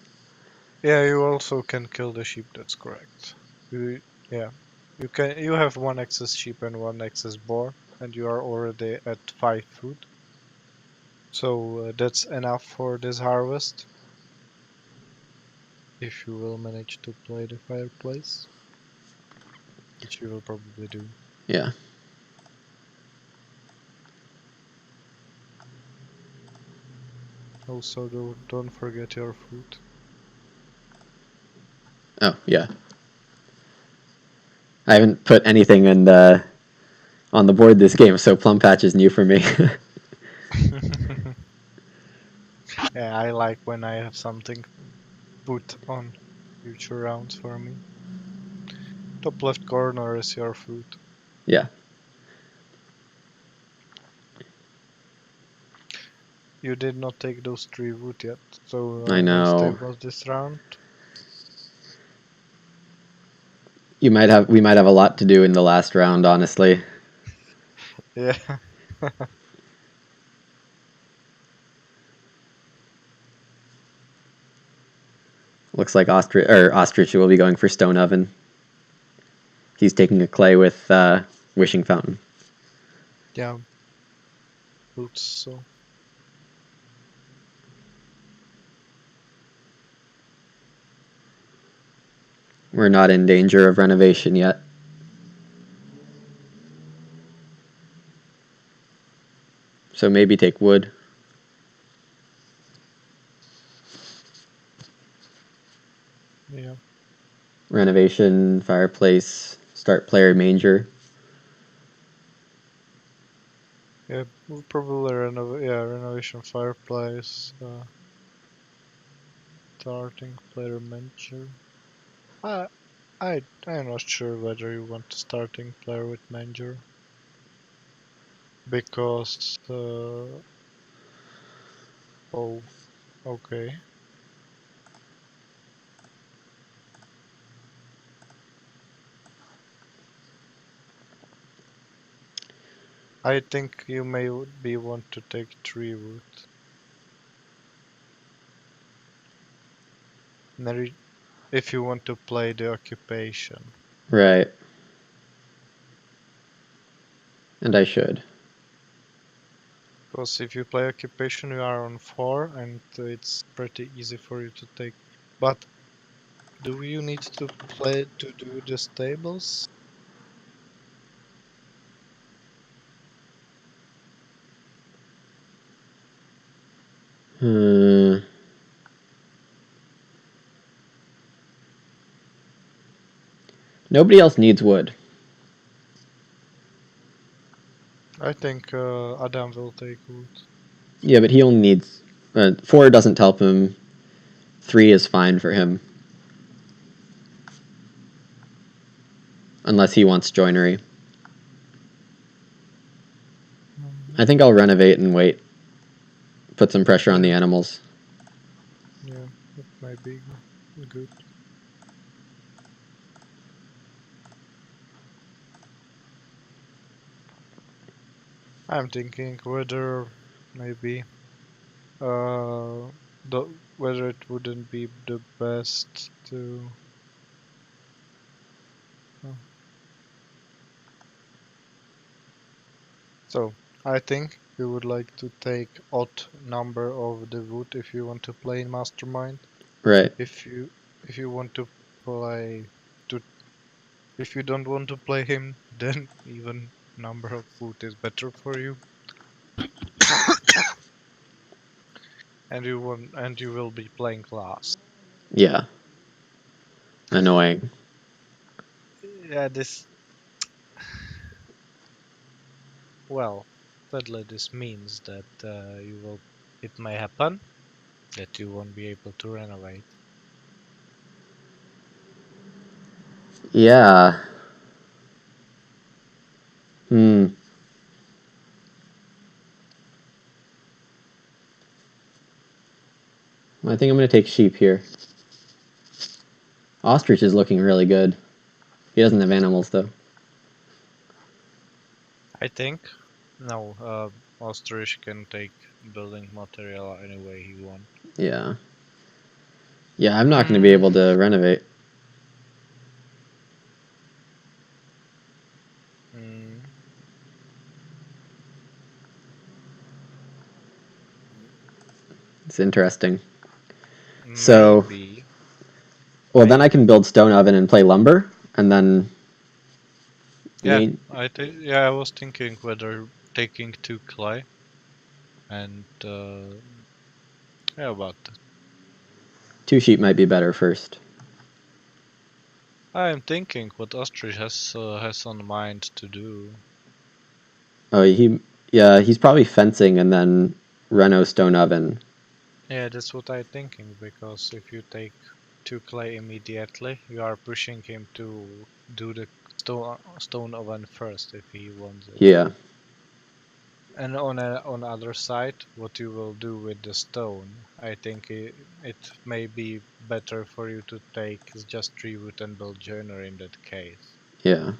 yeah, you also can kill the sheep. That's correct. You, yeah, you have one excess sheep and one excess boar, and you are already at 5 food. So that's enough for this harvest. If you will manage to play the fireplace, which you will probably do. Yeah. Also, don't forget your food. Oh, yeah. I haven't put anything on the board this game, so plum patch is new for me. Yeah, I like when I have something put on future rounds for me. Top left corner is your food. Yeah. You did not take those 3 wood yet. So I how many know. stables this round? We might have a lot to do in the last round, honestly. Yeah. Looks like Ostrich will be going for Stone Oven. He's taking a clay with Wishing Fountain. Yeah. Boots, so. We're not in danger of renovation yet. So maybe take wood. Yeah. Renovation, fireplace, start player manger. Yeah, we'll probably renovation fireplace, starting player manager. I I'm not sure whether you want starting player with manager because oh, okay. I think you may be want to take 3 wood. Maybe if you want to play the occupation. Right. And I should. Because if you play occupation, you are on 4, and it's pretty easy for you to take. But do you need to play to do the stables? Hmm. Nobody else needs wood. I think Adam will take wood. Yeah, but he only needs 4 doesn't help him. 3 is fine for him. Unless he wants joinery. I think I'll renovate and wait. Put some pressure on the Yeah, animals. yeah, that might be good. I'm thinking whether maybe whether it wouldn't be the best to. uh, So I think you would like to take odd number of the wood if you want to play in Mastermind. Right. If you want to play to if you don't want to play him, then even number of wood is better for you, and you will be playing last. Yeah. Annoying. Yeah, this well, sadly this means that it may happen that you won't be able to renovate. Yeah. Hmm. I think I'm going to take sheep here. Ostrich is looking really good. He doesn't have animals, though. I think no, Ostrich can take building material any way he wants. Yeah. Yeah, I'm not going to be Hmm. able to renovate. Hmm. It's interesting. So, Maybe. well, then I can build stone oven and play lumber, and then Yeah, you I was thinking whether taking 2 clay and yeah, about that. 2 sheep might be better first. I'm thinking what Ostrich has on mind to do. Oh, he's probably fencing and then reno stone oven. Yeah, that's what I'm thinking, because if you take 2 clay immediately, you are pushing him to do the stone oven first if he wants it. Yeah, And on other side, what you will do with the stone, I think it may be better for you to take just 3 wood and build joiner in that case, yeah,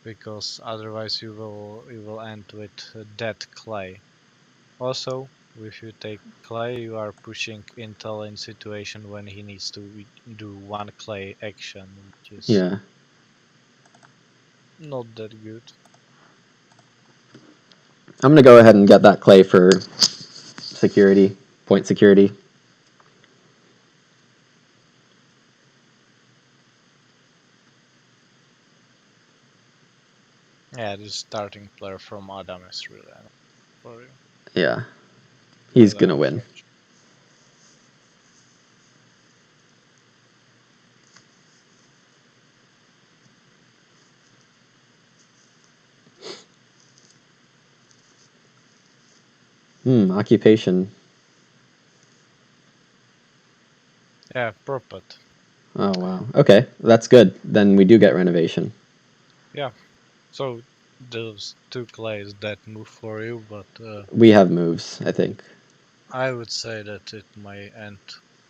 because otherwise you will end with dead clay. Also, if you take clay, you are pushing Intel in situation when he needs to do 1 clay action, which is yeah. not that good. I'm gonna go ahead and get that clay for security, point security. Yeah, this starting player from Adam is really enough for you. Yeah, he's Really gonna win. unfortunate. Occupation. Yeah, propet. Oh wow. Okay, that's good. Then we do get renovation. Yeah, so those 2 clays that move for you, but We have moves, I think. I would say that it may end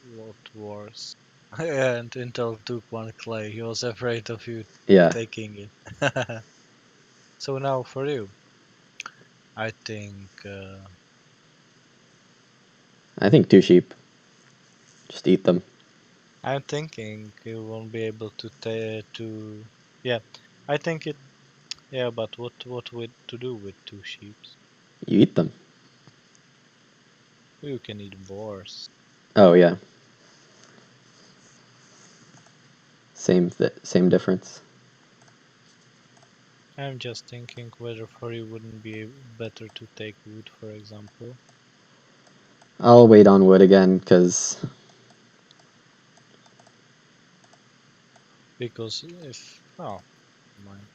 a lot worse. And Intel took 1 clay. He was afraid of you Yeah, taking it. So now for you, I think I think 2 sheep. Just eat them. I'm thinking you won't be able to. Yeah, I think it. Yeah, but what would to do with 2 sheep? You eat them. You can eat boars. Oh yeah, same difference. I'm just thinking whether for you wouldn't be better to take wood, for example. I'll wait on wood again because Because if oh, mine.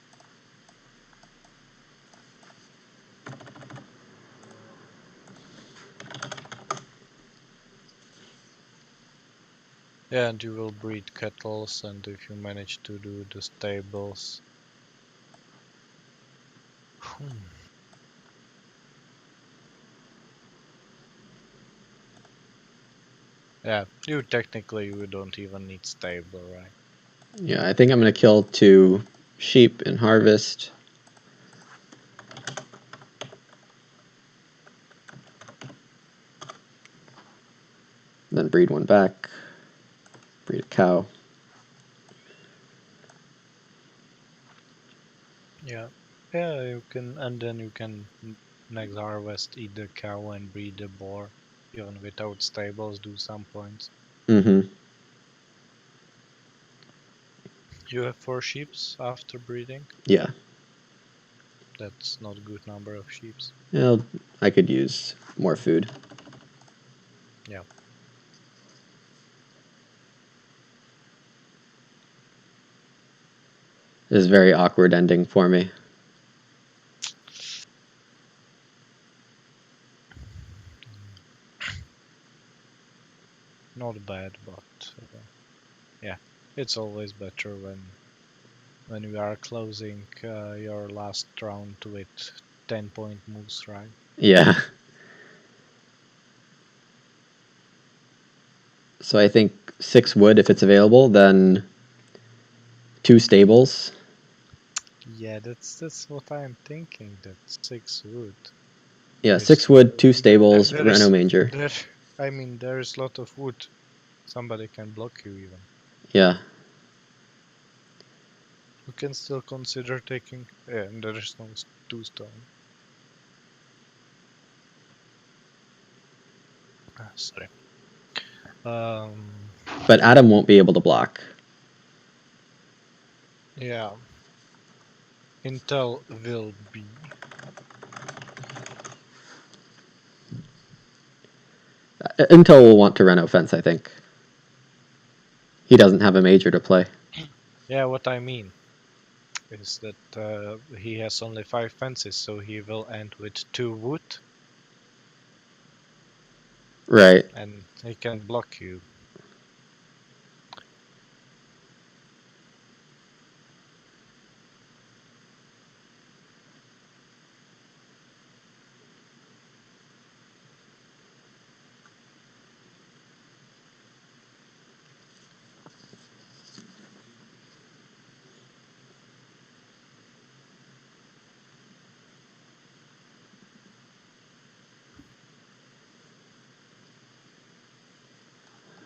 Yeah, and you will breed kettles, and if you manage to do the stables. Yeah, you don't even need stable, right? yeah, I think I'm gonna kill 2 sheep and harvest. Then breed one back. Breed a cow. Yeah, yeah, you can, and then you can next harvest eat the cow and breed the boar, even without stables. Do some points. Mm-hmm. You have 4 sheeps after breeding. Yeah. That's not a good number of sheeps. Well, I could use more food. Yeah. This is a very awkward ending for me. Not bad, but yeah, it's always better when you are closing your last round with 10-point moves, right? Yeah. So I think 6 wood if it's available, then 2 stables. Yeah, that's what I'm thinking. That 6 wood. Yeah, It's 6 wood, 2 stables, there reno is manger. there. I mean, there is a lot of wood. Somebody can block you even. Yeah. You can still consider taking. Yeah, and there is no 2 stone. Sorry. But Adam won't be able to block. Yeah. Intel will be. Intel will want to run offense, I think. He doesn't have a major to play. Yeah, what I mean is that he has only 5 fences, so he will end with 2 wood. Right. And he can block you.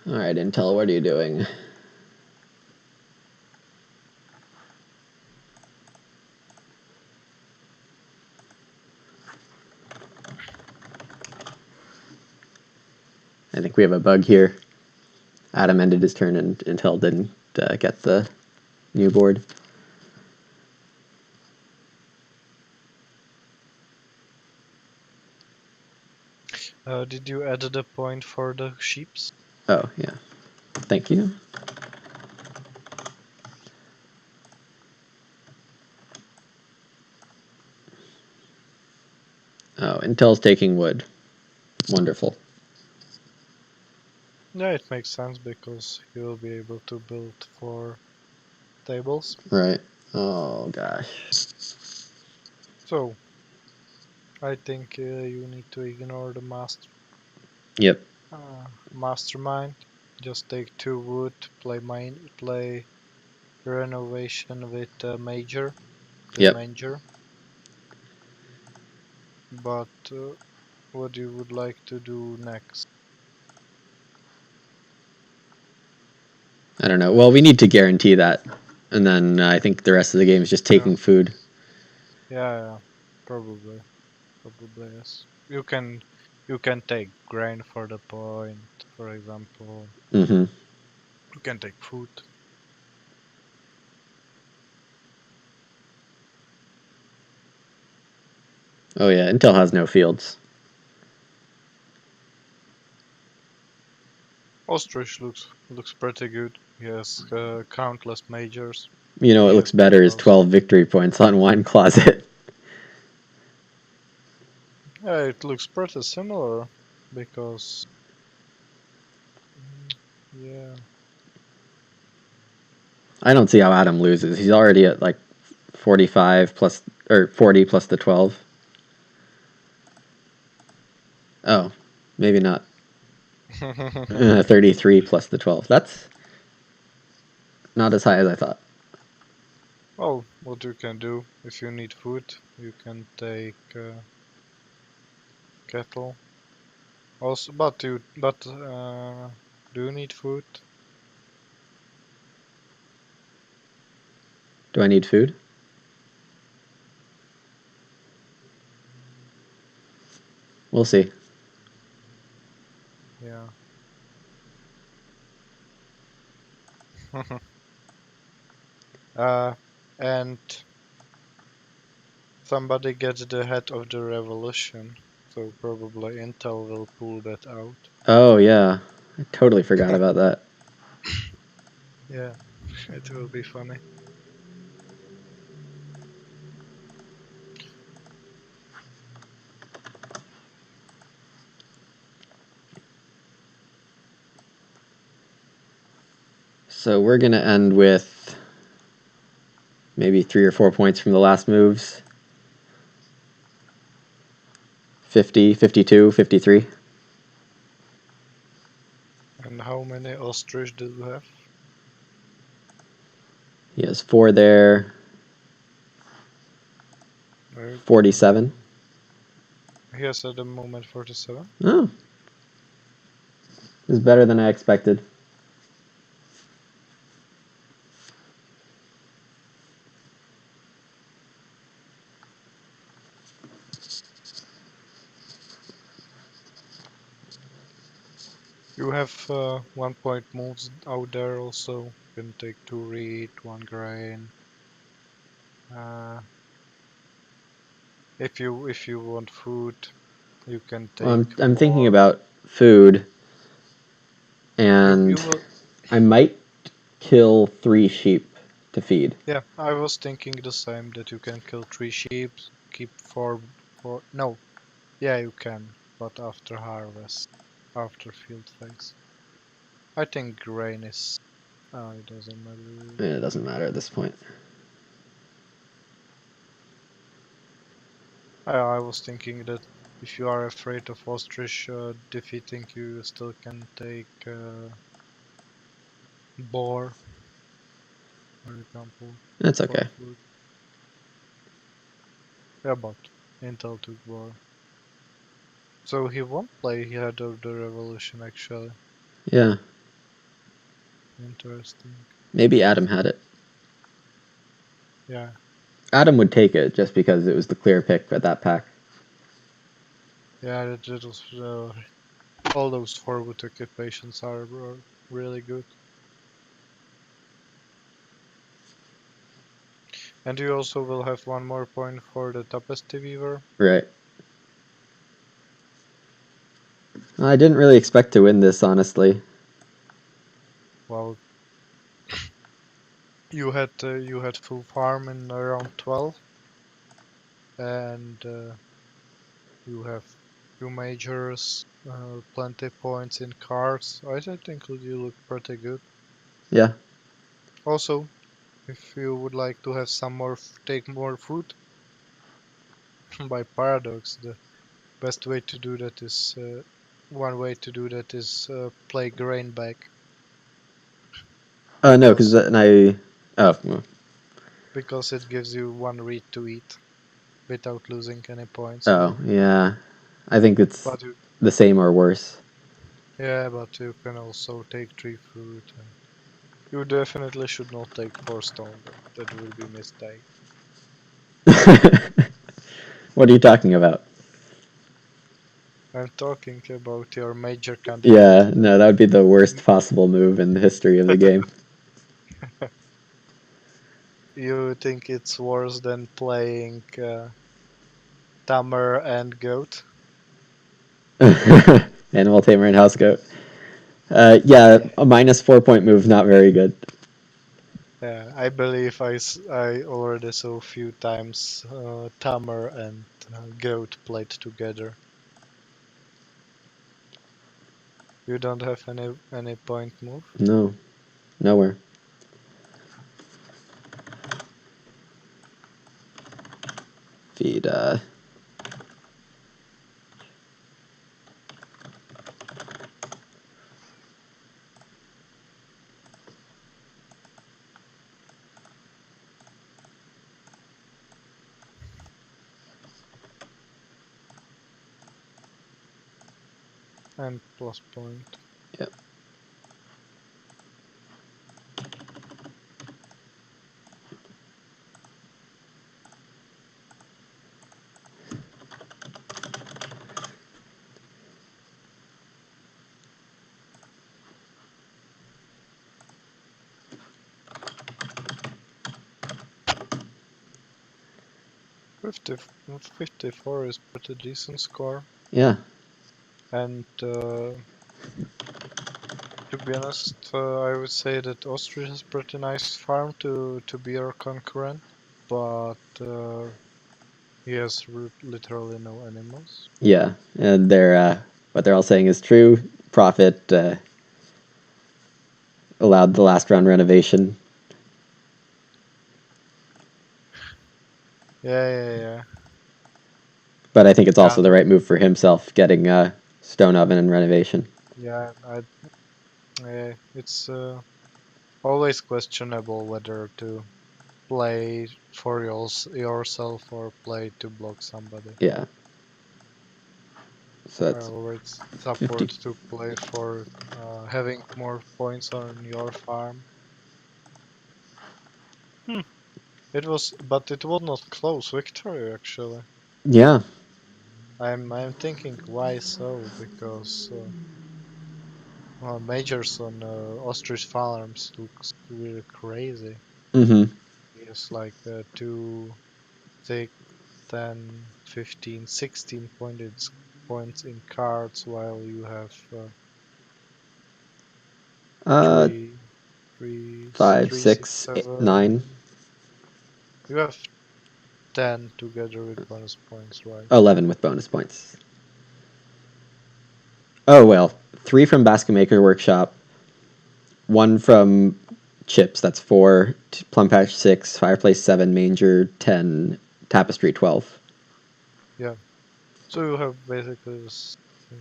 All right, Intel, what are you doing? I think we have a bug here. Adam ended his turn and Intel didn't get the new board. Did you add the point for the sheeps? Oh, yeah. Thank you. Oh, Intel's taking wood. Wonderful. Yeah, it makes sense because he will be able to build 4 tables. Right. Oh, gosh. So, I think you need to ignore the Yep. mastermind. Just take 2 wood, play renovation with major, the Yep. manger. But what you would like to do next? I don't know. Well, we need to guarantee that. And then I think the rest of the game is just taking food. Yeah, probably yes. You can take grain for the point, for example. Mm-hmm. You can take food. Oh, yeah. Intel has no fields. Ostrich looks pretty good. He has countless majors. You know what He looks has better is minerals. 12 victory points on Wine Closet. Yeah, it looks pretty similar because yeah. I don't see how Adam loses. He's already at like 45 plus, or 40 plus the 12. Oh, maybe not. 33 plus the 12. That's not as high as I thought. Well, what you can do if you need food, you can take cattle. Also, but do you need food? Do I need food? We'll see. Yeah. And somebody gets the head of the revolution, so probably Intel will pull that out. Oh, yeah. I totally forgot about that. Yeah, it will be funny. So we're going to end with maybe 3 or 4 points from the last moves. 50, 52, 53. And how many ostrich do you have? He has 4 there. Right. 47. He has at the moment 47. Oh. This is better than I expected. You have 1 point moves out there also. You can take 2 reed, 1 grain. If you want food, you can Well, take I'm thinking boar. about food, You and will. I might kill 3 sheep to feed. Yeah, I was thinking the same that you can kill 3 sheep, keep four. No, yeah, you can, but after harvest, after field phase. I think grain is. It doesn't matter really. It doesn't matter at this point. I was thinking that if you are afraid of ostrich defeating you, you still can take boar, for example, That's for okay. food. Yeah, but Intel took boar. So he won't play Head of the Revolution actually. Yeah, Interesting. maybe Adam had it. Yeah, Adam would take it just because it was the clear pick at that pack. yeah, that was all those forward occupations are really good. And you also will have 1 more point for the Tapestry Weaver. Right. I didn't really expect to win this, honestly. Well, you had full farm in around 12, and you have 2 majors, plenty points in cards. I think you look pretty good. Yeah. Also, if you would like to have some more, take more food, by paradox, the best way to do that is one way to do that is play grain back No, because because then I. Oh, well, because it gives you 1 reed to eat without losing any points. oh, yeah. I think it's But you, the same or worse. yeah, but you can also take 3 food. And you definitely should not take 4 stone. That would be mistake. What are you talking about? I'm talking about your major candidate. Yeah, no, that would be the worst possible move in the history of the game. You think it's worse than playing Tamer and Goat? Animal Tamer and House Goat. Yeah, Yeah. a -4 point move, not very good. Yeah, I believe I already saw a few times Tamer and Goat played together. You don't have any point move? No, nowhere. Feed, And plus point. yeah. 50, 54 is pretty decent score. Yeah, And to be honest, I would say that Austria has pretty nice farm to be our concurrent, but he has literally no animals. yeah. And what they're all saying is true. Profit allowed the last round renovation. Yeah, yeah, yeah. But I think it's Yeah, also the right move for himself, getting Stone Oven and renovation. yeah. It's always questionable whether to play for yourself or play to block somebody. Yeah. So I that's always 50. support to play for having more points on your farm. Hmm. But it was not close victory actually. Yeah. I'm thinking why so because majors on ostrich farms looks really crazy. Mm-hmm. It's like 2, 6, 10, 15, 16 points in cards, while you have Uh, 3, 3, five, 3, 6, six, eight, 9, 7. You have 10 together with bonus points, right? 11 with bonus points. Oh well, 3 from Basket Maker Workshop, 1 from Chips. That's 4. Plum Patch 6. Fireplace 7. Manger 10. Tapestry 12. Yeah. So you have basically this. Uh,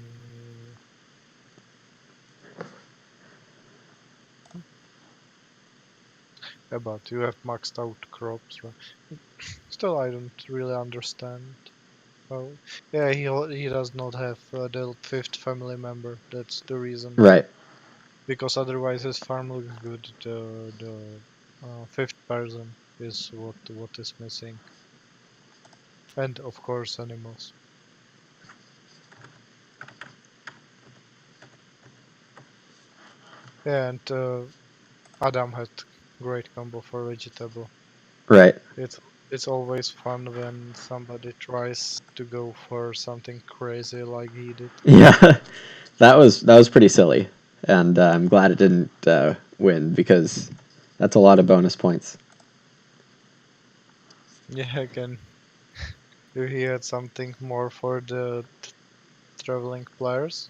about you have maxed out crops, right? Still, I don't really understand. Oh, yeah, he does not have the fifth family member. That's the reason. Right. Because otherwise his farm looks good. The fifth person is what is missing, and of course animals. Yeah, and Adam had great combo for vegetable. Right. It's always fun when somebody tries to go for something crazy like he did. Yeah. That was pretty silly, and I'm glad it didn't win because that's a lot of bonus points. Yeah, again, if he had something more for the traveling players,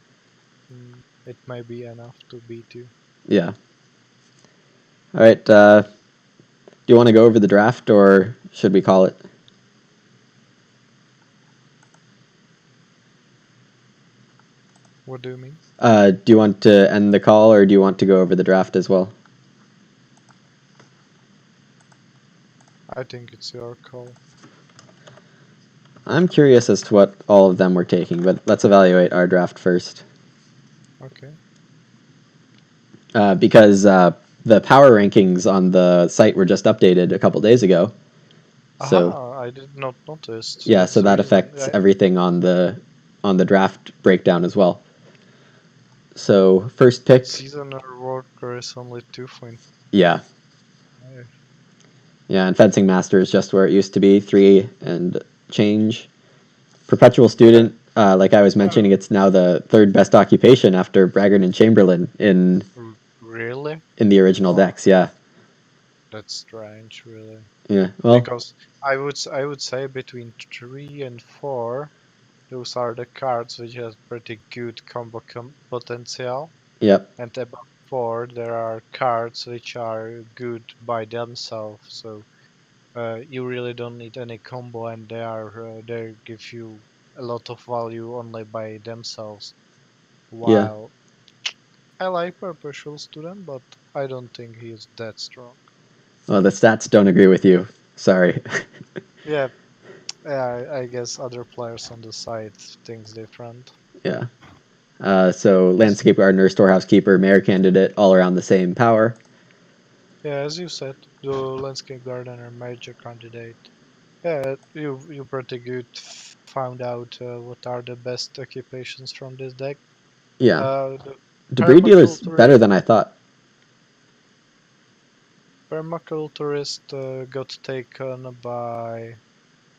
it may be enough to beat you. Yeah. All right. Do you want to go over the draft, or should we call it? What do you mean? Do you want to end the call, or do you want to go over the draft as well? I think it's your call. I'm curious as to what all of them were taking, but let's evaluate our draft first. Okay. Because the power rankings on the site were just updated a couple days ago. So Aha, I did not notice. yeah, That's so the that reason. affects everything on the draft breakdown as well. So first pick, Seasonal worker is only 2.5. yeah, yeah, and fencing master is just where it used to be, 3 and change. Perpetual Yeah. student, like I was mentioning, it's now the third best occupation after Braggart and Chamberlain Really? in the original Oh, decks. Yeah, that's strange, really. yeah. Well, Because I would say between 3 and 4, those are the cards which has pretty good combo potential, yep, and above 4 there are cards which are good by themselves. So you really don't need any combo, and they give you a lot of value only by themselves. yeah. While I like Perpetual Student, but I don't think he is that strong. Well, the stats don't agree with you. Sorry. Yeah, yeah, I guess other players on the side thinks different. Yeah. So landscape gardener, storehouse keeper, mayor candidate, all around the same power. Yeah, as you said, the landscape gardener major candidate. Yeah, you pretty good found out what are the best occupations from this deck. Yeah. The Debris dealer's better permaculturist, than I thought. permaculturist got taken by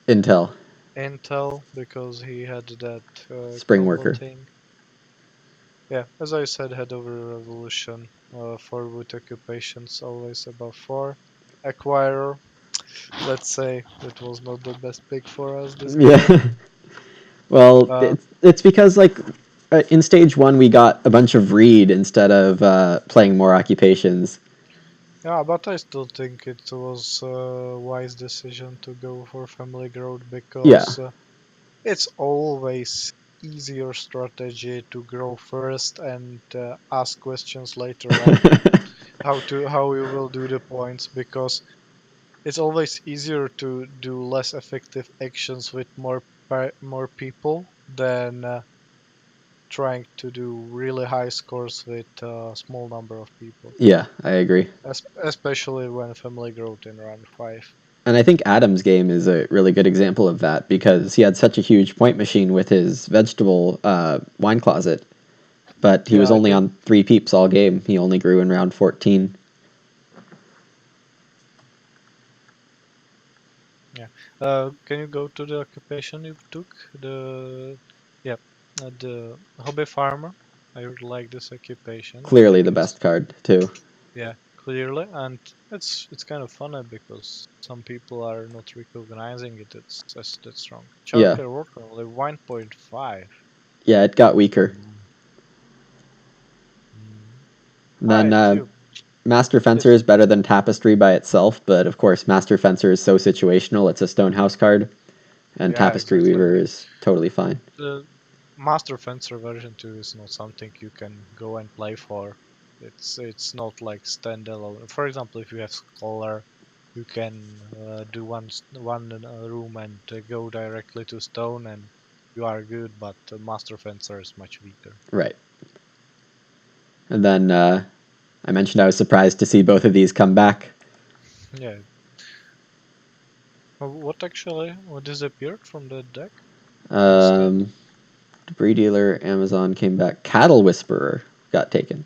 Intel, Intel because he had that spring combo worker. thing. Yeah, as I said, head over revolution for wood occupations always above 4. Acquirer, let's say it was not the best pick for us this game. Yeah. Well, Uh, it's because like in stage 1 we got a bunch of read instead of playing more occupations. yeah, but I still think it was a wise decision to go for family growth Yeah. because it's always easier strategy to grow first and ask questions later on how you will do the points, because it's always easier to do less effective actions with more people than trying to do really high scores with a small number of people, Yeah, I agree. especially when family growth in round 5. And I think Adam's game is a really good example of that because he had such a huge point machine with his vegetable wine closet. but he was Yeah, I only think. on 3 peeps all game. He only grew in round 14. Yeah. Can you go to the occupation you took? The hobby farmer. I really like this occupation. I Clearly think the it is. best card, too. Yeah, clearly, and it's kind of funny because some people are not recognizing it. It's as that strong. Yeah. Childcare worker only 1.5. Yeah, it got weaker. Mm. Mm. And then Hi, you. Master Yes. Fencer is better than Tapestry by itself, but of course Master Fencer is so situational. It's a Stonehouse card, and Yeah, Tapestry exactly. Weaver is totally fine. The Master Fencer version 2 is not something you can go and play for. It's not like standalone. For example, if you have Scholar, you can do one room and go directly to Stone, and you are good. But Master Fencer is much weaker. Right. And then I mentioned I was surprised to see both of these come back. Yeah. What disappeared from the deck instead? Um, Debris Dealer, Amazon came back. Cattle Whisperer got taken.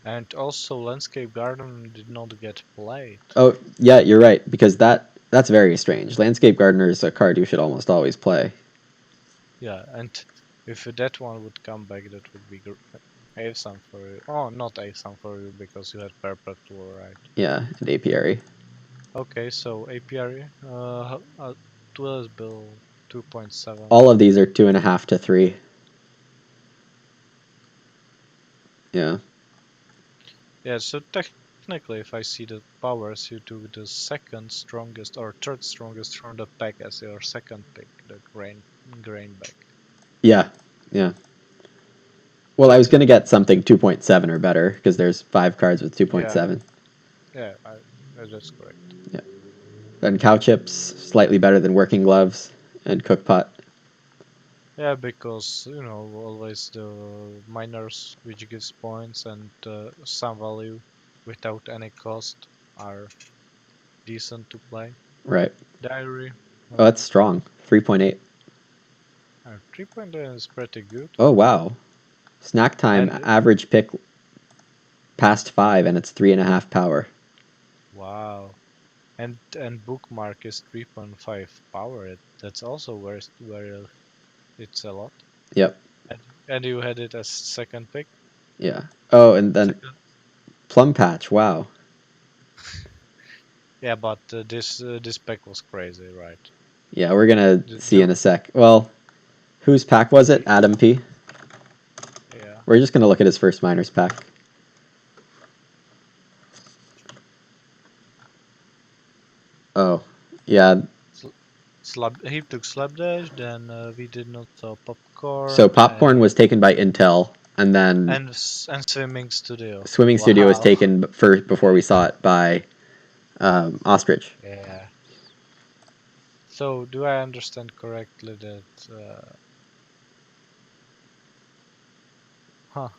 And also, Landscape Garden did not get played. Oh, yeah, you're right, because that's very strange. Landscape Gardener is a card you should almost always play. Yeah, and if that one would come back, that would be awesome for you. Oh, not awesome for you because you had Perpetual, right? Yeah, and Apiary. Okay, so APR, Twil's bill 2.7. All of these are 2.5 to 3. Yeah. Yeah, so technically, if I see the powers, you took the second strongest or third strongest from the pack as your second pick, the grain bag. Yeah. Yeah. Well, I was going to get something 2.7 or better because there's 5 cards with Yeah, 2.7. yeah, that's correct. Yeah. Then Cow Chips, slightly better than Working Gloves and Cookpot. Yeah, because always the miners which gives points and some value without any cost are decent to play. Right. Diary, Oh, that's strong. 3.8. 3.8 is pretty good. Oh, wow. Snack Time, And average pick past 5, and it's 3.5 power. wow, and bookmark is 3.5 power. That's also where it's a lot. Yep. And you had it as second pick. Yeah. Oh, and then Second. Plum Patch, wow. Yeah, but this pack was crazy, right? Yeah, we're going to see in Do a sec. Well, whose pack was it? AdamP. yeah. We're just going to look at his first Miners pack. Oh, yeah. He took Slapdash, then we did not saw So Popcorn Popcorn was taken by Intel, and then and Swimming Studio. Swimming Studio was Wow. taken first before we saw it by Ostrich. Yeah. So do I understand correctly that huh,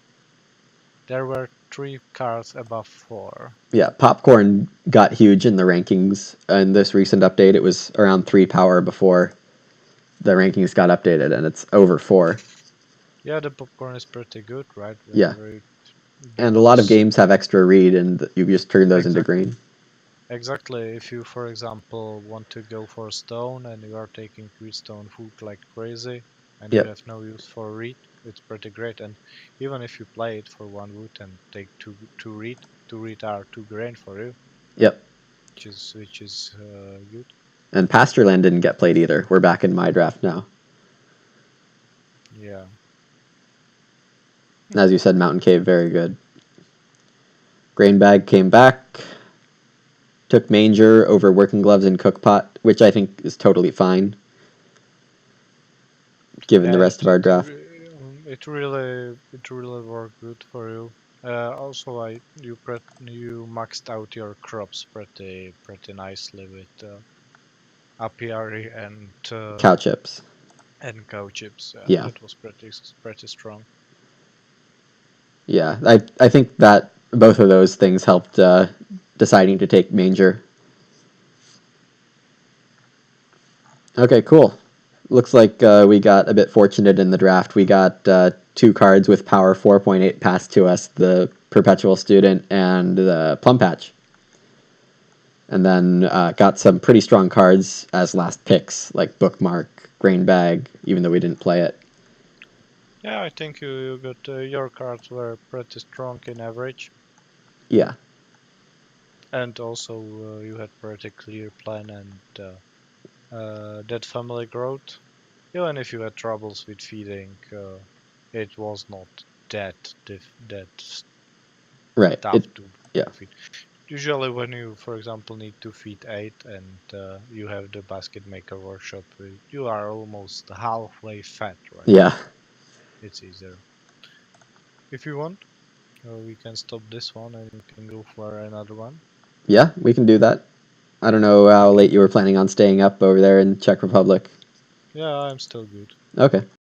there were 3 cards above 4? Yeah, Popcorn got huge in the rankings in this recent update. It was around 3 power before the rankings got updated, and it's over 4. Yeah, the Popcorn is pretty good, right? Yeah, Whenever it, and a lot of because games have extra read, and you just turn those into exactly green. exactly if you, for example, want to go for stone and you are taking Wheatstone hook like crazy and you Yep, have no use for read, it's pretty great. And even if you play it for 1 wood and take two read are 2 grain for you, yep. which is good. And Pastureland didn't get played either. We're back in my draft now. Yeah. As you said, Mountain Cave, very good. Grain Bag came back. Took Manger over Working Gloves and Cookpot, which I think is totally fine, given the Yeah, rest of our draft. it really worked good for you. Also, you maxed out your crops pretty nicely with apiary Cow Chips. and cow chips. Yeah. That was pretty strong. Yeah, I think that both of those things helped deciding to take Manger. Okay, cool. looks like we got a bit fortunate in the draft. We got 2 cards with power 4.8 passed to us, the Perpetual Student and the Plum Patch. And then got some pretty strong cards as last picks, like Bookmark, Grain Bag, even though we didn't play it. Yeah, I think you got your cards were pretty strong in average. Yeah. And also you had pretty clear plan and that family growth. Even if you had troubles with feeding, it was not that Right. tough to Yeah. feed. Usually when you, for example, need to feed 8 and you have the basket maker workshop, you are almost halfway fed, right? Yeah. It's easier. If you want, we can stop this one and you can go for another one. Yeah, we can do that. I don't know how late you were planning on staying up over there in Czech Republic. Yeah, I'm still good. Okay.